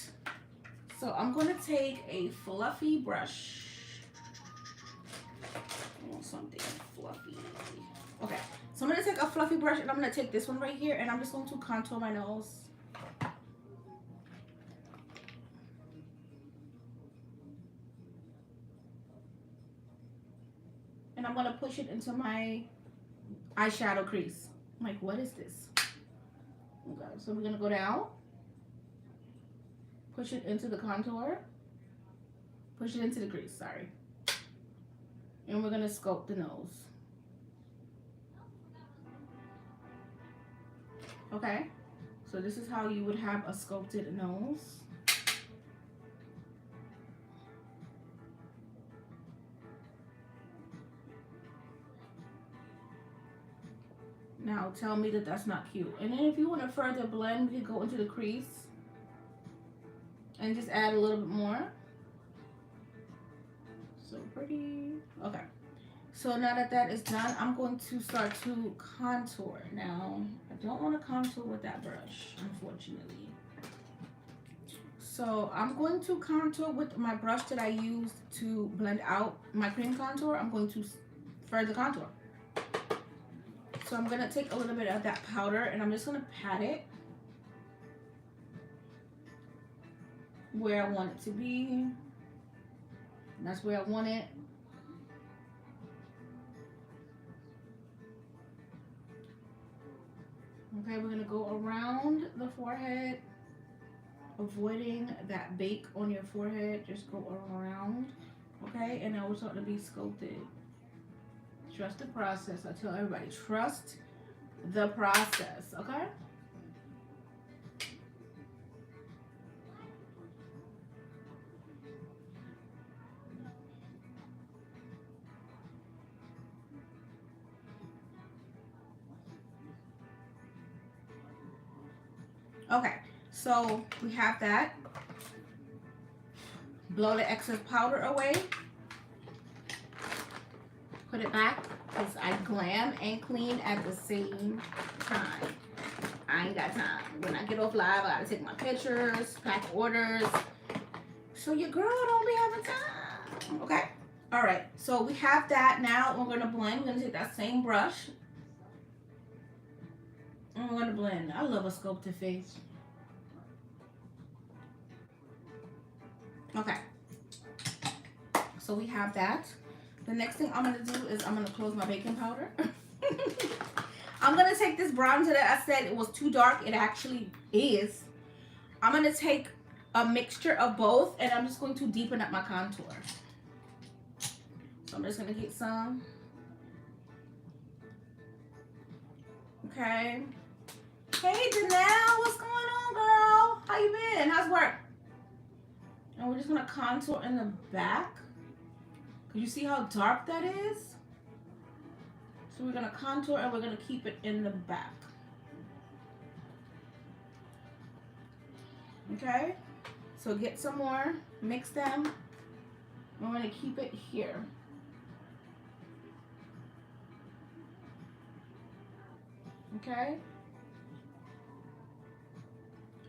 Speaker 1: So I'm going to take a fluffy brush. I want something fluffy. Okay. So I'm going to take a fluffy brush and I'm going to take this one right here and I'm just going to contour my nose. And I'm going to push it into my eyeshadow crease. I'm like, what is this? Okay, so we're going to go down. Push it into the contour. Push it into the crease, sorry. And we're going to sculpt the nose. Okay, so this is how you would have a sculpted nose. Now tell me that that's not cute. And then if you want to further blend, we can go into the crease and just add a little bit more. So pretty. Okay. So now that that is done, I'm going to start to contour. Now, I don't want to contour with that brush, unfortunately. So I'm going to contour with my brush that I used to blend out my cream contour. I'm going to further contour. So I'm going to take a little bit of that powder and I'm just going to pat it where I want it to be. And that's where I want it. Okay, we're going to go around the forehead, avoiding that bake on your forehead. Just go around. Okay, and now we're starting to be sculpted. Trust the process. I tell everybody, trust the process, okay? Okay, so we have that. Blow the excess powder away. Put it back. because I glam and clean at the same time. I ain't got time. When I get off live, I gotta take my pictures, pack orders. So your girl don't be having time. Okay? Alright, so we have that now. We're gonna blend. We're gonna take that same brush. And we're gonna blend. I love a sculpted face. Okay. So we have that. The next thing I'm gonna do is I'm gonna close my baking powder. I'm gonna take this bronzer that I said it was too dark. It actually is. I'm gonna take a mixture of both and I'm just going to deepen up my contour. So I'm just gonna get some. Okay. Hey Janelle, what's going on, girl? How you been? How's work? And we're just gonna contour in the back. Can you see how dark that is? So we're gonna contour and we're gonna keep it in the back. Okay? So get some more, mix them. We're gonna keep it here. Okay?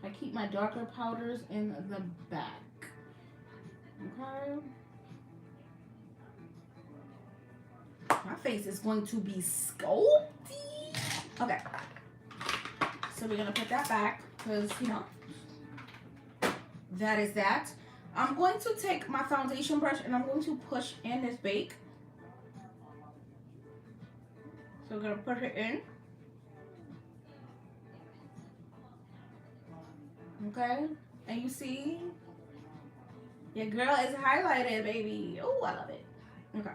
Speaker 1: I keep my darker powders in the back. Okay? My face is going to be sculpty. Okay. So we're going to put that back because, you know, that is that. I'm going to take my foundation brush and I'm going to push in this bake. So we're going to push it in. Okay. And you see, your girl is highlighted, baby. Oh, I love it. Okay.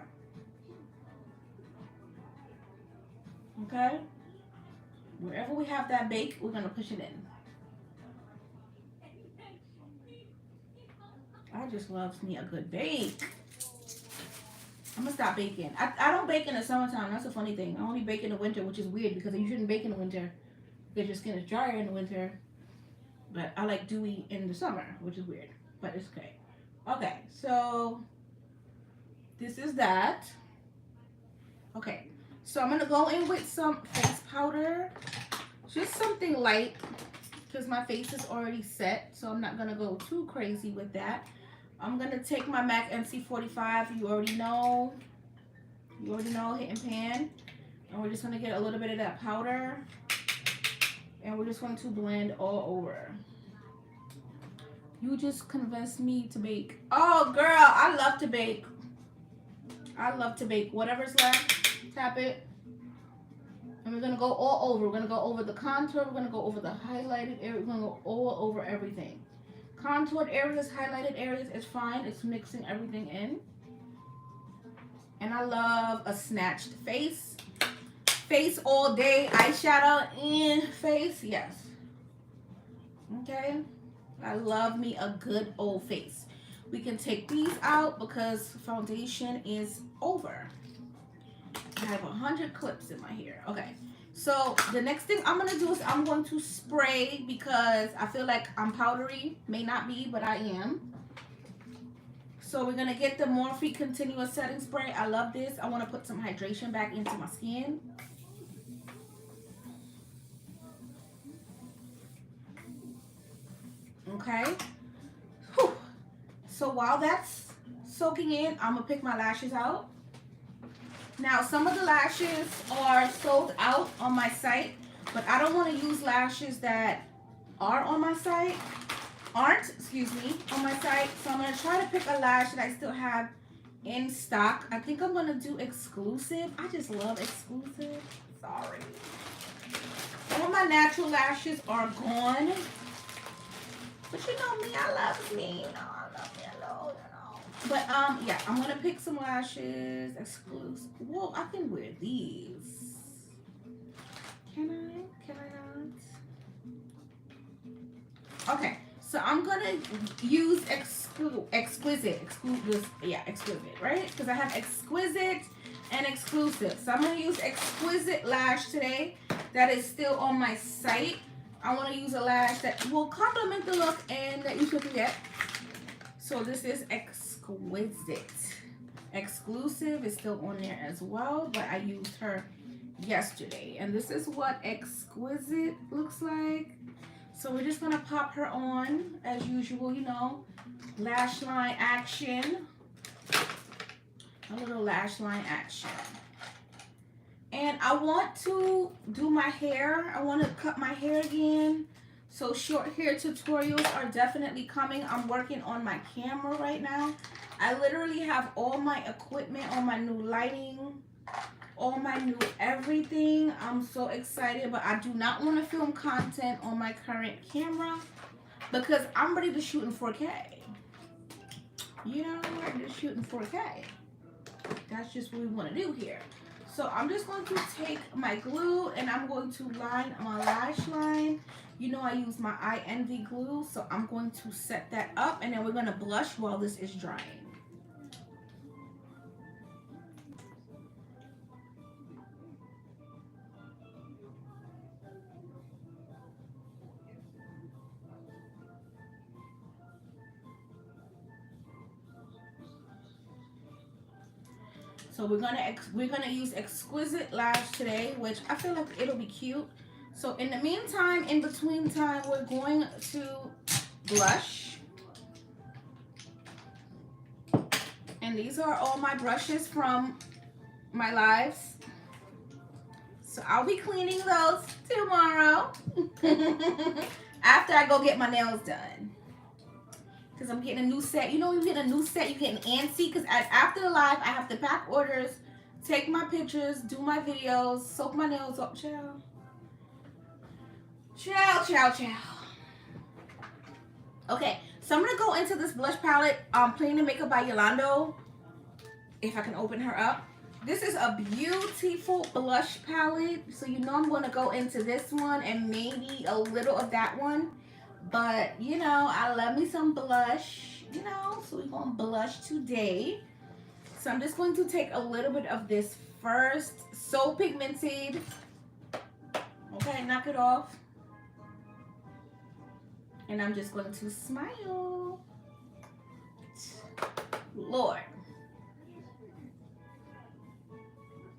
Speaker 1: Okay? Wherever we have that bake, we're going to push it in. I just loves me a good bake. I'm going to stop baking. I don't bake in the summertime. That's a funny thing. I only bake in the winter, which is weird because you shouldn't bake in the winter because your skin is drier in the winter. But I like dewy in the summer, which is weird. But it's okay. Okay, so this is that. Okay. So I'm going to go in with some face powder. Just something light because my face is already set. So I'm not going to go too crazy with that. I'm going to take my MAC NC45. You already know. Hit and pan. And we're just going to get a little bit of that powder. And we're just going to blend all over. You just convinced me to bake. Oh, girl, I love to bake. I love to bake. Whatever's left, tap it. And we're going to go all over. We're going to go over the contour. We're going to go over the highlighted area. We're going to go all over everything. Contoured areas, highlighted areas, it's fine. It's mixing everything in. And I love a snatched face. Face all day. Eyeshadow in face. Yes. Okay. I love me a good old face. We can take these out because foundation is over. I have 100 clips in my hair. Okay. So the next thing I'm going to do is I'm going to spray because I feel like I'm powdery. May not be, but I am. So we're going to get the Morphe Continuous Setting Spray. I love this. I want to put some hydration back into my skin. Okay. Whew. So while that's soaking in, I'm going to pick my lashes out. Now, some of the lashes are sold out on my site, but I don't want to use lashes that are on my site, on my site. So I'm going to try to pick a lash that I still have in stock. I think I'm going to do exclusive. I just love exclusive. Sorry. Some of my natural lashes are gone. But you know me, I love me. You know, I love me alone, you know. But, yeah, I'm going to pick some lashes. Exclusive. Whoa, I can wear these. Can I? Can I not? Okay, so I'm going to use exquisite, right? Because I have exquisite and exclusive. So I'm going to use exquisite lash today that is still on my site. I want to use a lash that will complement the look and that you should get. So this is exquisite. Exclusive is still on there as well, but I used her yesterday. And this is what Exquisite looks like. So we're just gonna pop her on as usual, you know, lash line action. A little lash line action. And I want to do my hair. I want to cut my hair again. So short hair tutorials are definitely coming. I'm working on my camera right now. I literally have all my equipment, all my new lighting, all my new everything. I'm so excited, but I do not want to film content on my current camera because I'm ready to shoot in 4K. You know, I'm ready to shoot in 4K. That's just what we want to do here. So I'm just going to take my glue and I'm going to line my lash line. You know I use my I Envy glue, so I'm going to set that up and then we're going to blush while this is drying. So we're gonna use Exquisite Lash today, which I feel like it'll be cute. So in the meantime, in between time, we're going to blush. And these are all my brushes from my lives. So I'll be cleaning those tomorrow after I go get my nails done. Because I'm getting a new set. You know, when you get a new set, you're getting antsy. Because after the live, I have to pack orders, take my pictures, do my videos, soak my nails up. Ciao. Ciao, ciao, ciao. Okay, so I'm going to go into this blush palette, Plain & Makeup by Yolando. If I can open her up. This is a beautiful blush palette. So you know I'm going to go into this one and maybe a little of that one. But, you know, I love me some blush, you know, so we're going to blush today. So I'm just going to take a little bit of this first. So pigmented. Okay, knock it off. And I'm just going to smile. Lord.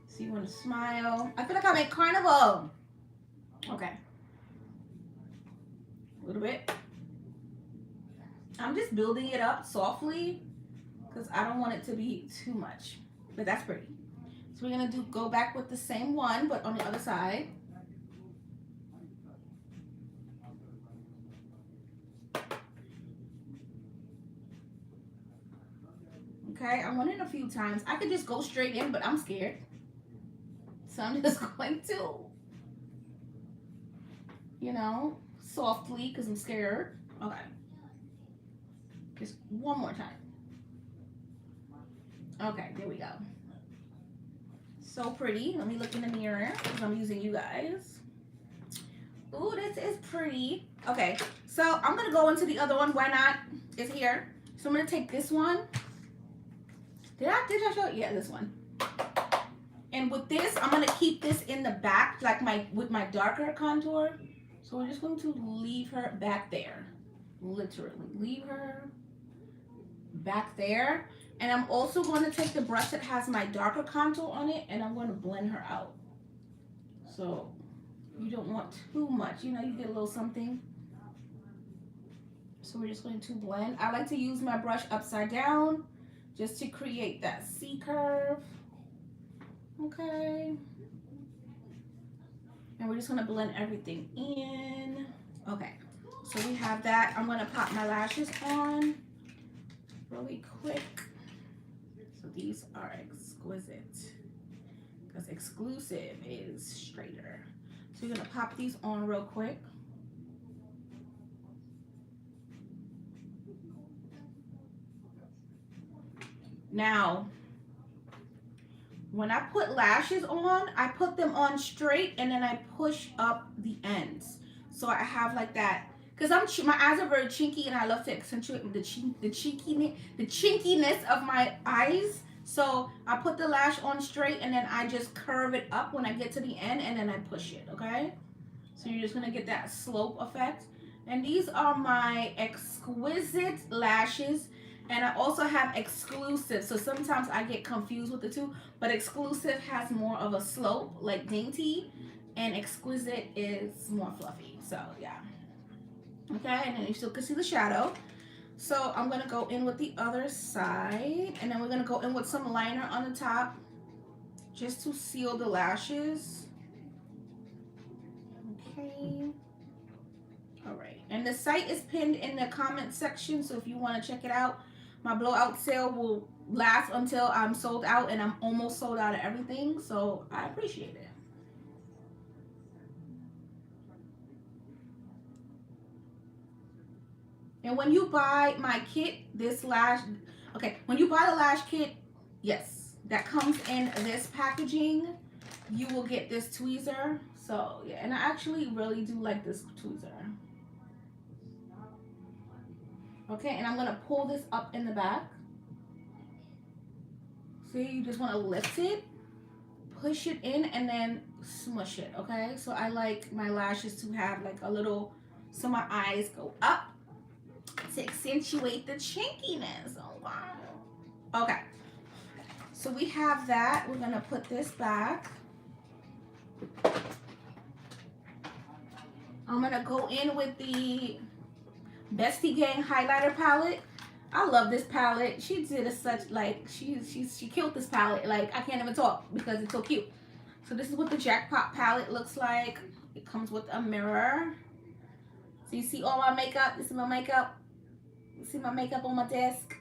Speaker 1: So you want to smile. I feel like I'm at Carnival. Okay. A little bit. I'm just building it up softly because I don't want it to be too much, but that's pretty. So we're gonna go back with the same one but on the other side. Okay, I went in a few times. I could just go straight in, but I'm scared, so I'm just going to, you know, softly because I'm scared. Okay. Just one more time. Okay, there we go. So pretty. Let me look in the mirror because I'm using you guys. Ooh, this is pretty. Okay, so I'm going to go into the other one. Why not? It's here. So I'm going to take this one. Did I show it? Yeah, this one. And with this, I'm going to keep this in the back, like with my darker contour. So we're just going to leave her back there. Literally, leave her back there. And I'm also going to take the brush that has my darker contour on it and I'm going to blend her out. So you don't want too much, you know, you get a little something. So we're just going to blend. I like to use my brush upside down just to create that C curve. Okay. And we're just going to blend everything in. Okay. So we have that. I'm going to pop my lashes on really quick. So these are Exquisite because Exclusive is straighter. So you're going to pop these on real quick. Now, when I put lashes on, I put them on straight and then I push up the ends. So I have like that, because my eyes are very chinky and I love to accentuate the chinkiness of my eyes. So I put the lash on straight and then I just curve it up when I get to the end and then I push it, okay? So you're just gonna get that slope effect. And these are my Exquisite lashes. And I also have exclusive. So sometimes I get confused with the two, but exclusive has more of a slope, like dainty, and exquisite is more fluffy. So yeah. Okay, and then you still can see the shadow. So I'm gonna go in with the other side, and then we're gonna go in with some liner on the top just to seal the lashes. Okay. All right, and the site is pinned in the comment section, so if you want to check it out, my blowout sale will last until I'm sold out, and I'm almost sold out of everything, so I appreciate it. And when you buy my kit, this lash, okay, when you buy the lash kit, yes, that comes in this packaging, you will get this tweezer. So yeah, and I actually really do like this tweezer. Okay, and I'm gonna pull this up in the back. See, you just wanna lift it, push it in, and then smush it, okay? So I like my lashes to have like a little, so my eyes go up to accentuate the chinkiness. Oh wow. Okay, so we have that. We're gonna put this back. I'm gonna go in with the Bestie Gang highlighter palette. I love this palette. She did a such like she killed this palette. Like I can't even talk because it's so cute. So this is what the Jackpot palette looks like. It comes with a mirror. So you see all my makeup. This is my makeup. You see my makeup on my desk.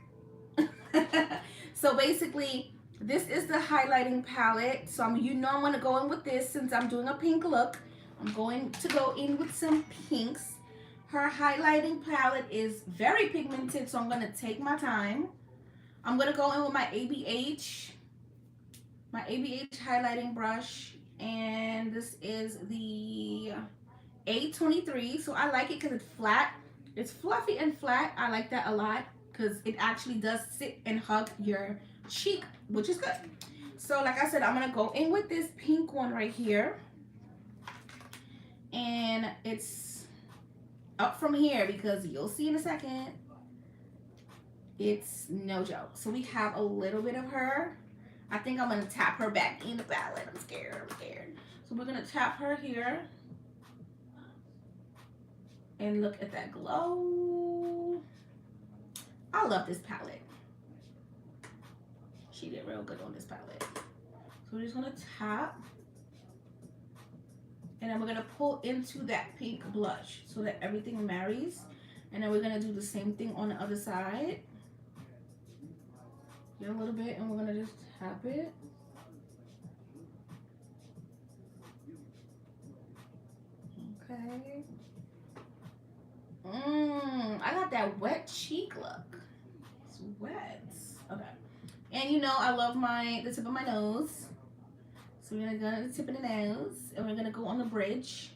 Speaker 1: So basically, this is the highlighting palette. So I'm gonna go in with this since I'm doing a pink look. I'm going to go in with some pinks. Her highlighting palette is very pigmented, so I'm gonna take my time. I'm gonna go in with my ABH highlighting brush, and this is the A23. So I like it because it's flat. It's fluffy and flat. I like that a lot because it actually does sit and hug your cheek, which is good. So like I said, I'm gonna go in with this pink one right here, and it's up from here because you'll see in a second. It's no joke. So we have a little bit of her. I think I'm gonna tap her back in the palette. I'm scared. So we're gonna tap her here. And look at that glow. I love this palette. She did real good on this palette. So we're just gonna tap. And then we're gonna pull into that pink blush so that everything marries. And then we're gonna do the same thing on the other side. Get a little bit and we're gonna just tap it. Okay. I got that wet cheek look. It's wet. Okay. And you know I love the tip of my nose. So we're gonna go to the tip of the nose and we're gonna go on the bridge.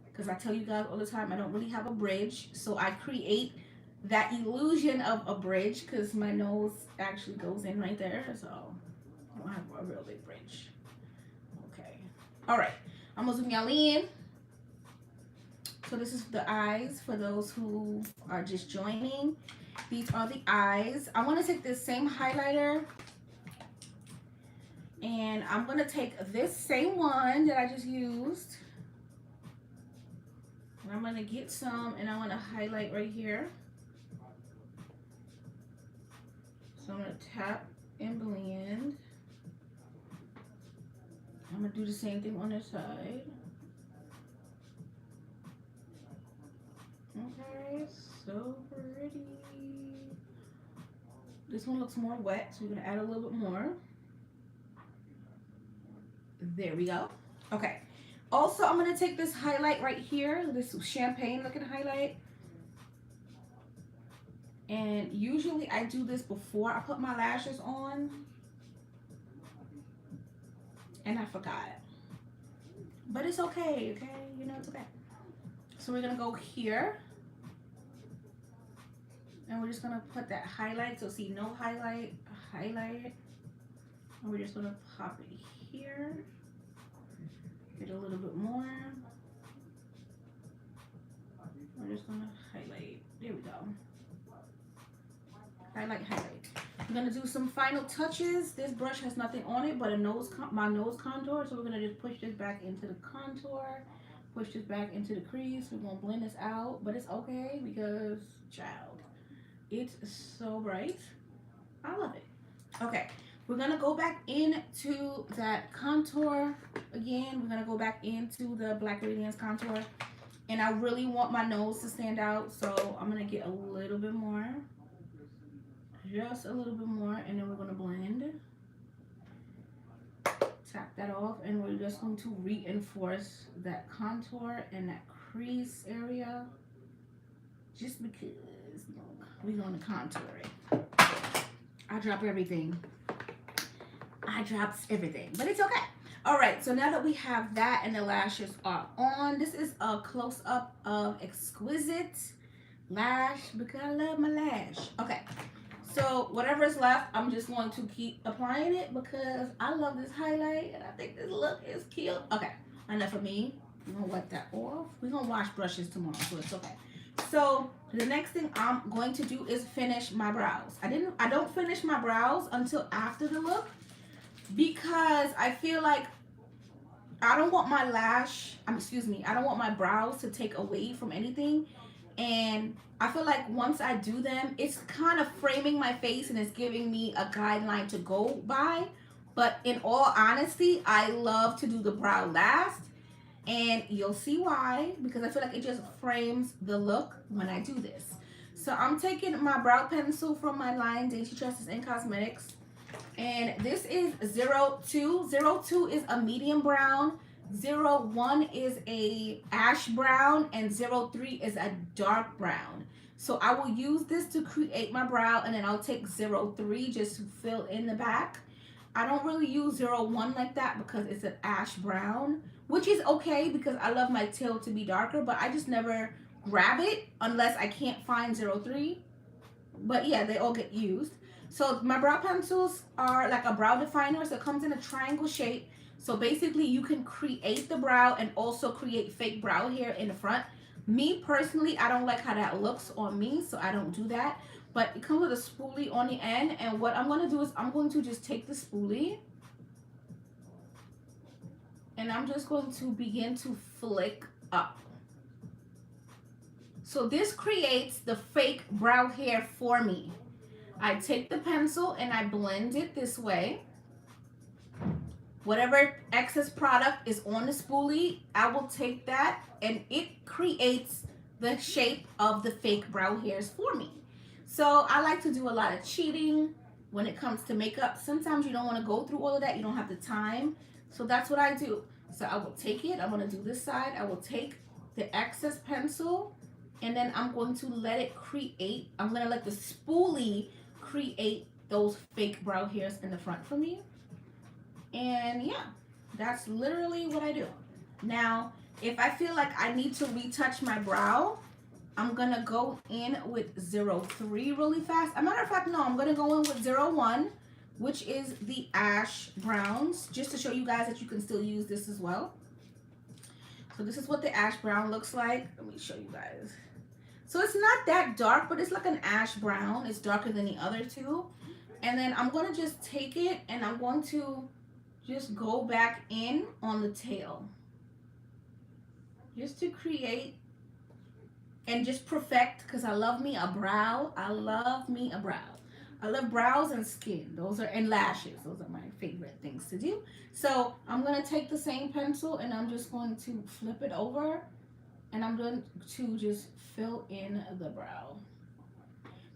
Speaker 1: Because I tell you guys all the time I don't really have a bridge. So I create that illusion of a bridge because my nose actually goes in right there. So I don't have a real big bridge. Okay. Alright. I'm gonna zoom y'all in. So this is the eyes for those who are just joining. These are the eyes. I want to take this same highlighter and I'm going to take this same one that I just used. And I'm going to get some and I want to highlight right here. So I'm going to tap and blend. I'm going to do the same thing on this side. Okay, so pretty. This one looks more wet, so we're gonna add a little bit more. There we go. Okay. Also, I'm gonna take this highlight right here, this champagne looking highlight. And usually I do this before I put my lashes on. And I forgot. But it's okay, okay? You know, it's okay. So we're gonna go here. And we're just gonna put that highlight. So see, no highlight, highlight it. And we're just gonna pop it here. Get a little bit more. We're just gonna highlight. There we go. Highlight, highlight. I'm gonna do some final touches. This brush has nothing on it but my nose contour. So we're gonna just push this back into the contour, push this back into the crease. We're gonna blend this out, but it's okay because, child, it's so bright. I love it. Okay, we're gonna go back into that contour again. We're gonna go back into the Black Radiance contour, and I really want my nose to stand out, so I'm gonna get a little bit more, just a little bit more, and then we're gonna blend, tap that off, and we're just going to reinforce that contour and that crease area, just because we're gonna contour it. I drop everything. I dropped everything, but it's okay. All right, so now that we have that and the lashes are on, this is a close-up of Exquisite Lash because I love my lash. Okay, so whatever is left, I'm just going to keep applying it because I love this highlight and I think this look is cute. Okay, enough of me. I'm gonna wipe that off. We're gonna wash brushes tomorrow, so it's okay. So the next thing I'm going to do is finish my brows. I don't finish my brows until after the look because I feel like I don't want my I don't want my brows to take away from anything. And I feel like once I do them, it's kind of framing my face and it's giving me a guideline to go by. But in all honesty, I love to do the brow last. And you'll see why, because I feel like it just frames the look when I do this. So I'm taking my brow pencil from my line, Dainty Tresses and Cosmetics. And this is 02. 02 is a medium brown. 01 is a ash brown. And 03 is a dark brown. So I will use this to create my brow. And then I'll take 03 just to fill in the back. I don't really use 01 like that because it's an ash brown, which is okay because I love my tail to be darker, but I just never grab it unless I can't find 03. But yeah, they all get used. So my brow pencils are like a brow definer, so it comes in a triangle shape. So basically you can create the brow and also create fake brow hair in the front. Me personally, I don't like how that looks on me, so I don't do that. But it comes with a spoolie on the end, and what I'm going to do is I'm going to just take the spoolie and I'm just going to begin to flick up. So this creates the fake brow hair for me. I take the pencil and I blend it this way. Whatever excess product is on the spoolie, I will take that and it creates the shape of the fake brow hairs for me. So I like to do a lot of cheating when it comes to makeup. Sometimes you don't want to go through all of that. You don't have the time. So that's what I do. So I will take it. I'm going to do this side. I will take the excess pencil and then I'm going to let it create. I'm going to let the spoolie create those fake brow hairs in the front for me. And yeah, that's literally what I do. Now, if I feel like I need to retouch my brow, I'm going to go in with 03 really fast. As a matter of fact, no, I'm going to go in with 01, which is the ash browns, just to show you guys that you can still use this as well. So this is what the ash brown looks like. Let me show you guys. So it's not that dark, but it's like an ash brown. It's darker than the other two. And then I'm going to just take it and I'm going to just go back in on the tail. Just to create and just perfect, because I love me a brow. I love me a brow. I love brows and skin. Those are, and lashes. Those are my favorite things to do. So I'm going to take the same pencil and I'm just going to flip it over. And I'm going to just fill in the brow.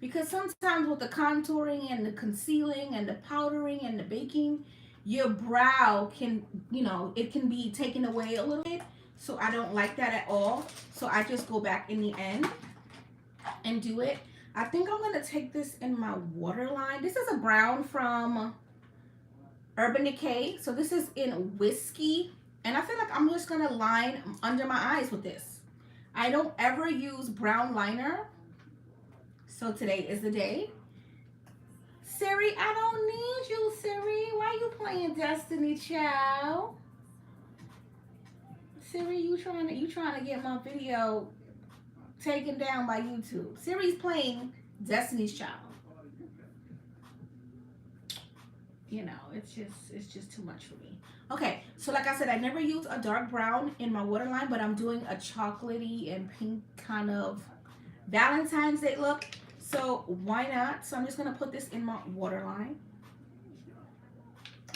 Speaker 1: Because sometimes with the contouring and the concealing and the powdering and the baking, your brow can, you know, it can be taken away a little bit. So I don't like that at all. So I just go back in the end and do it. I think I'm going to take this in my waterline. This is a brown from Urban Decay. So this is in Whiskey. And I feel like I'm just going to line under my eyes with this. I don't ever use brown liner. So today is the day. Siri, I don't need you, Siri. Why you playing Destiny Child? Siri, you trying to get my video taken down by YouTube. Siri's playing Destiny's Child. you know, it's just too much for me. Okay, so like I said, I never use a dark brown in my waterline, but I'm doing a chocolatey and pink kind of Valentine's Day look. So why not? So I'm just gonna put this in my waterline.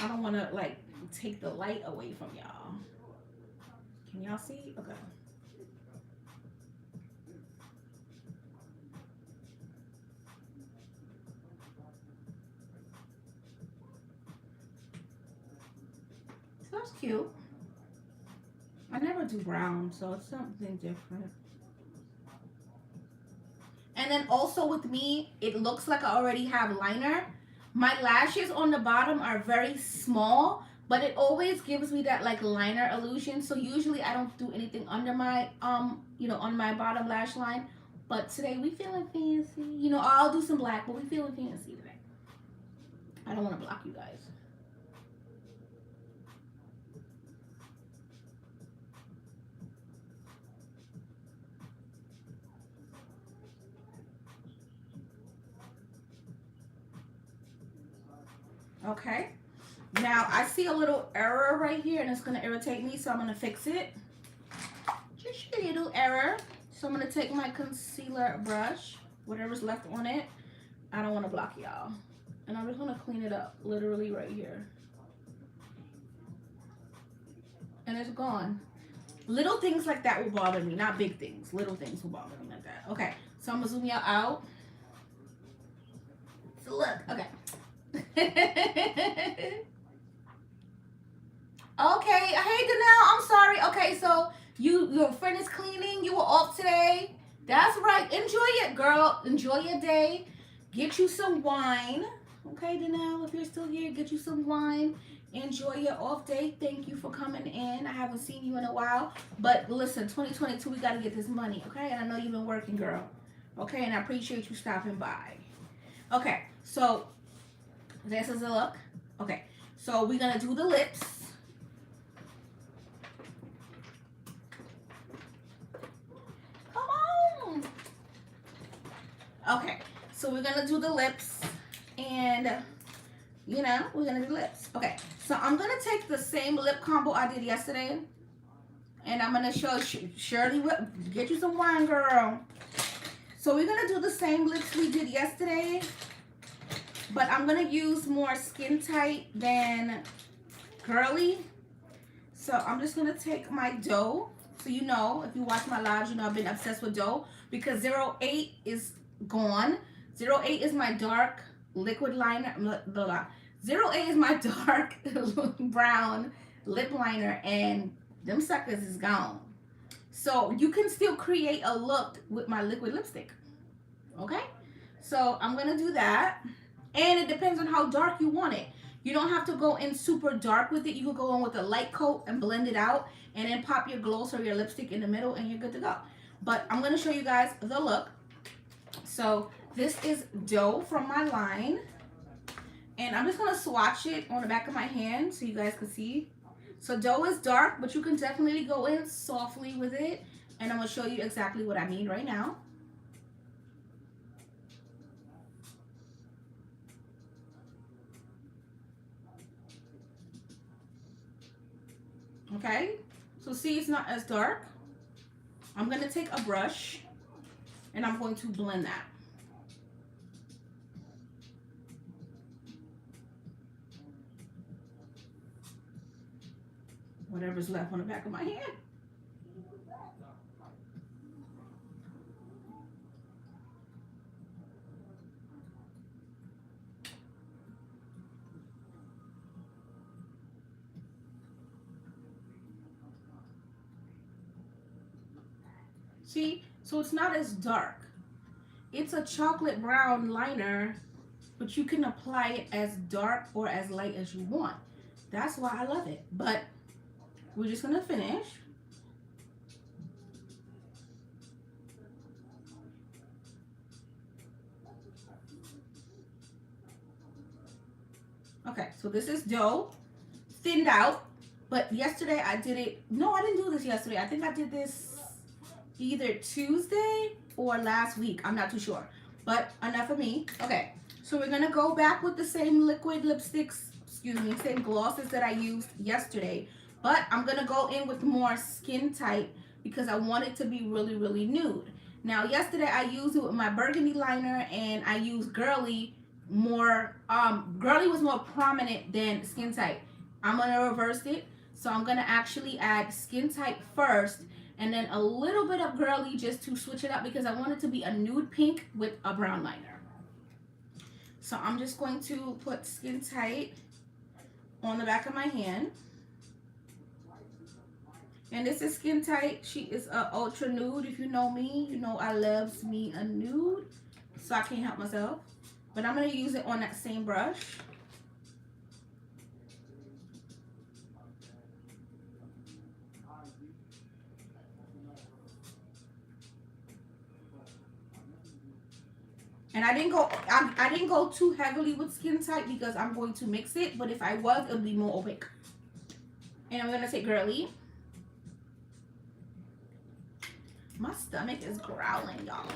Speaker 1: I don't wanna like take the light away from y'all. Can y'all see? Okay. So that's cute. I never do brown, so it's something different. And then also with me, it looks like I already have liner. My lashes on the bottom are very small, but it always gives me that like liner illusion. So usually I don't do anything under my you know, on my bottom lash line. But today we feeling fancy. You know, I'll do some black, but we feeling fancy today. I don't want to block you guys. Okay. Now I see a little error right here and it's gonna irritate me, so I'm gonna fix it. Just a little error. So I'm gonna take my concealer brush, whatever's left on it. I don't wanna block y'all. And I'm just gonna clean it up, literally right here. And it's gone. Little things like that will bother me, not big things. Little things will bother me like that. Okay, so I'm gonna zoom y'all out. So look, okay. Okay, hey Danelle, I'm sorry. Okay, so your friend is cleaning, you were off today. That's right. Enjoy it, girl. Enjoy your day. Get you some wine. Okay, Danelle, if you're still here, get you some wine. Enjoy your off day. Thank you for coming in. I haven't seen you in a while. But listen, 2022, we gotta get this money, okay? And I know you've been working, girl. Okay, and I appreciate you stopping by. Okay, so this is a look. Okay, so we're gonna do the lips. Come on. Okay, so we're gonna do the lips, and you know, we're gonna do lips. Okay, so I'm gonna take the same lip combo I did yesterday, and I'm gonna show Shirley, get you some wine, girl. So we're gonna do the same lips we did yesterday, but I'm gonna use more skin tight than girly. So I'm just gonna take my dough. So you know, if you watch my lives, you know I've been obsessed with dough because 08 is gone. 08 is my dark liquid liner. 08 is my dark brown lip liner, and them suckers is gone. So you can still create a look with my liquid lipstick. Okay? So I'm gonna do that. And it depends on how dark you want it. You don't have to go in super dark with it. You can go in with a light coat and blend it out, and then pop your gloss or your lipstick in the middle, and you're good to go. But I'm gonna show you guys the look. So this is dough from my line, and I'm just gonna swatch it on the back of my hand so you guys can see. So dough is dark, but you can definitely go in softly with it, and I'm gonna show you exactly what I mean right now. Okay, so see, it's not as dark. I'm gonna take a brush and I'm going to blend that. Whatever's left on the back of my hand. See, so it's not as dark. It's a chocolate brown liner, but you can apply it as dark or as light as you want. That's why I love it. But we're just gonna finish. Okay, so this is dough, thinned out. But yesterday I did it, no, I didn't do this yesterday. I think I did this either Tuesday or last week. I'm not too sure, but enough of me. Okay, so we're gonna go back with the same liquid lipsticks, excuse me, same glosses that I used yesterday. But I'm going to go in with more skin type because I want it to be really, really nude. Now, yesterday I used it with my burgundy liner and I used Girly more. Girly was more prominent than skin type. I'm going to reverse it. So I'm going to actually add skin type first and then a little bit of Girly just to switch it up because I want it to be a nude pink with a brown liner. So I'm just going to put skin tight on the back of my hand. And this is skin tight. She is a ultra nude. If you know me, you know I loves me a nude. So I can't help myself. But I'm going to use it on that same brush. And I didn't go too heavily with skin tight because I'm going to mix it. But if I was, it would be more opaque. And I'm going to take Girly. My stomach is growling, y'all.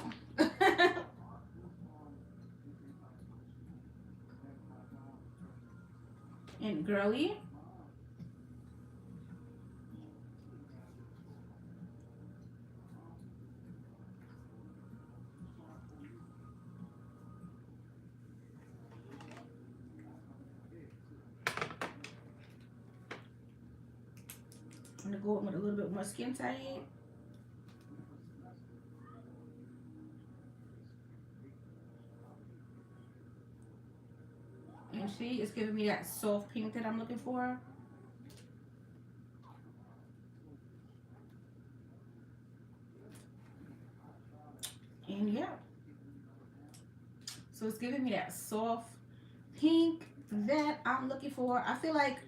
Speaker 1: And Girly. I'm going to go in with a little bit more skin tight. And see, it's giving me that soft pink that I'm looking for. And yeah. So it's giving me that soft pink that I'm looking for. I feel like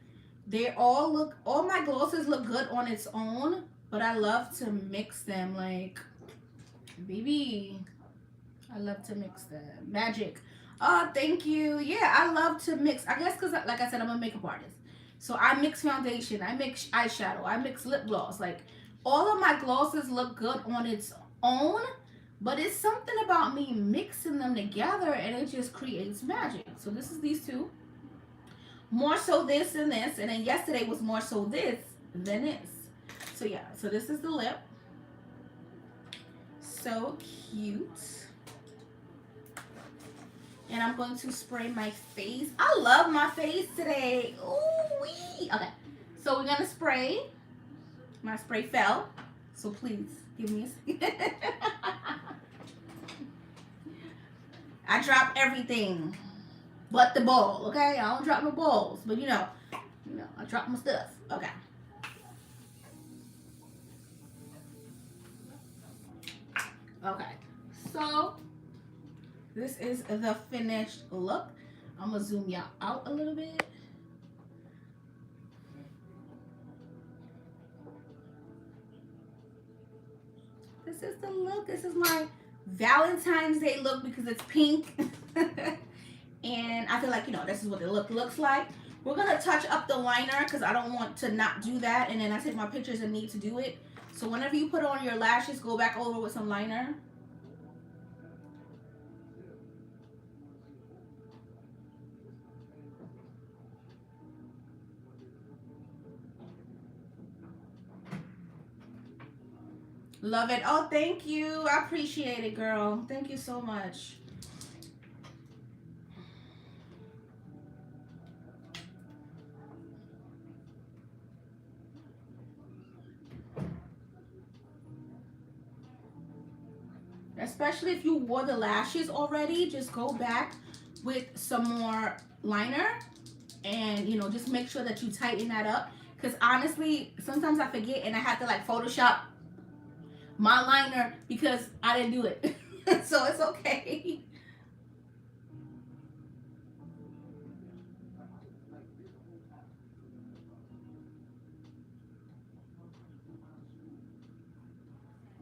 Speaker 1: all my glosses look good on its own, but I love to mix them. Like, baby, I love to mix them. Magic. Oh, thank you. Yeah, I love to mix. I guess because, like I said, I'm a makeup artist. So I mix foundation, I mix eyeshadow, I mix lip gloss. Like, all of my glosses look good on its own, but it's something about me mixing them together and it just creates magic. So this is these two. More so this than this. And then yesterday was more so this than this. So yeah, so this is the lip. So cute. And I'm going to spray my face. I love my face today. Ooh wee. Okay, so we're gonna spray. My spray fell, so please give me a second. I drop everything but the ball, okay? I don't drop my balls, but you know, I drop my stuff. Okay. Okay, so this is the finished look. I'm gonna zoom y'all out a little bit. This is the look. This is my Valentine's Day look because it's pink. And I feel like, this is what the look looks like. We're going to touch up the liner because I don't want to not do that. And then I take my pictures and need to do it. So whenever you put on your lashes, go back over with some liner. Love it. Oh, thank you. I appreciate it, girl. Thank you so much. Especially if you wore the lashes already, just go back with some more liner and, just make sure that you tighten that up. Because honestly, sometimes I forget and I have to like Photoshop my liner because I didn't do it. So it's okay.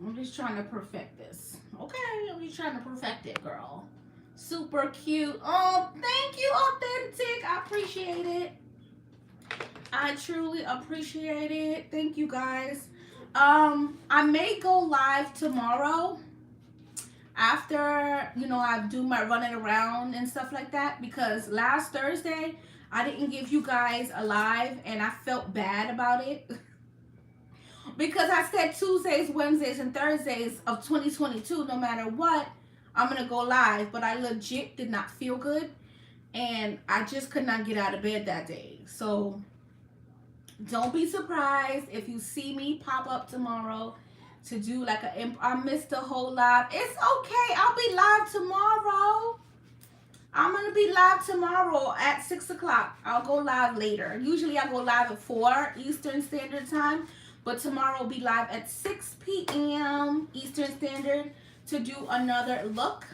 Speaker 1: I'm just trying to perfect this. Okay, I'm just trying to perfect it, girl. Super cute. Oh, thank you, Authentic. I appreciate it. I truly appreciate it. Thank you, guys. I may go live tomorrow. after, you know, I do my running around and stuff like that, because last Thursday I didn't give you guys a live and I felt bad about it. Because I said Tuesdays, Wednesdays, and Thursdays of 2022, no matter what, I'm going to go live. But I legit did not feel good. And I just could not get out of bed that day. So don't be surprised if you see me pop up tomorrow to do like I missed the whole live. It's okay. I'll be live tomorrow. I'm going to be live tomorrow at 6 o'clock. I'll go live later. Usually I go live at 4 Eastern Standard Time. But tomorrow will be live at 6 p.m. Eastern Standard to do another look.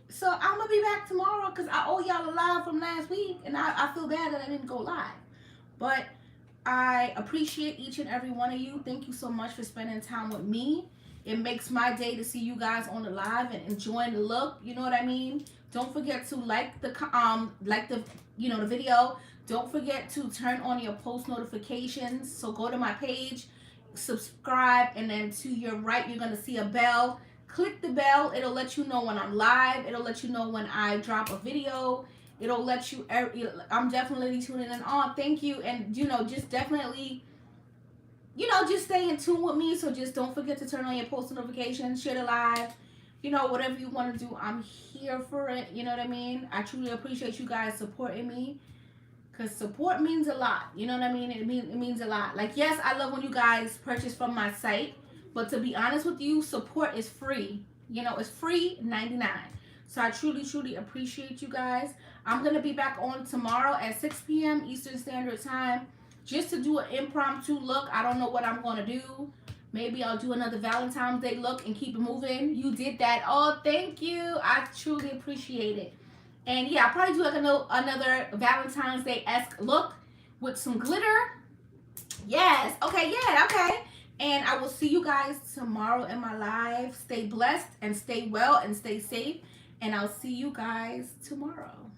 Speaker 1: So I'm going to be back tomorrow because I owe y'all a live from last week. And I feel bad that I didn't go live. But I appreciate each and every one of you. Thank you so much for spending time with me. It makes my day to see you guys on the live and enjoying the look. You know what I mean? Don't forget to like the the video. Don't forget to turn on your post notifications. So go to my page, subscribe, and then to your right, you're going to see a bell. Click the bell. It'll let you know when I'm live. It'll let you know when I drop a video. It'll let you, I'm definitely tuning in on. Thank you. And, just definitely, just stay in tune with me. So just don't forget to turn on your post notifications, share the live. Whatever you want to do, I'm here for it. You know what I mean? I truly appreciate you guys supporting me. Because support means a lot. You know what I mean? It means a lot. Like, yes, I love when you guys purchase from my site. But to be honest with you, support is free. It's free 99. So I truly, truly appreciate you guys. I'm going to be back on tomorrow at 6 p.m. Eastern Standard Time. Just to do an impromptu look. I don't know what I'm going to do. Maybe I'll do another Valentine's Day look and keep it moving. You did that. Oh, thank you. I truly appreciate it. And yeah, I'll probably do like another Valentine's Day-esque look with some glitter. Yes. Okay, yeah, okay. And I will see you guys tomorrow in my live. Stay blessed and stay well and stay safe. And I'll see you guys tomorrow.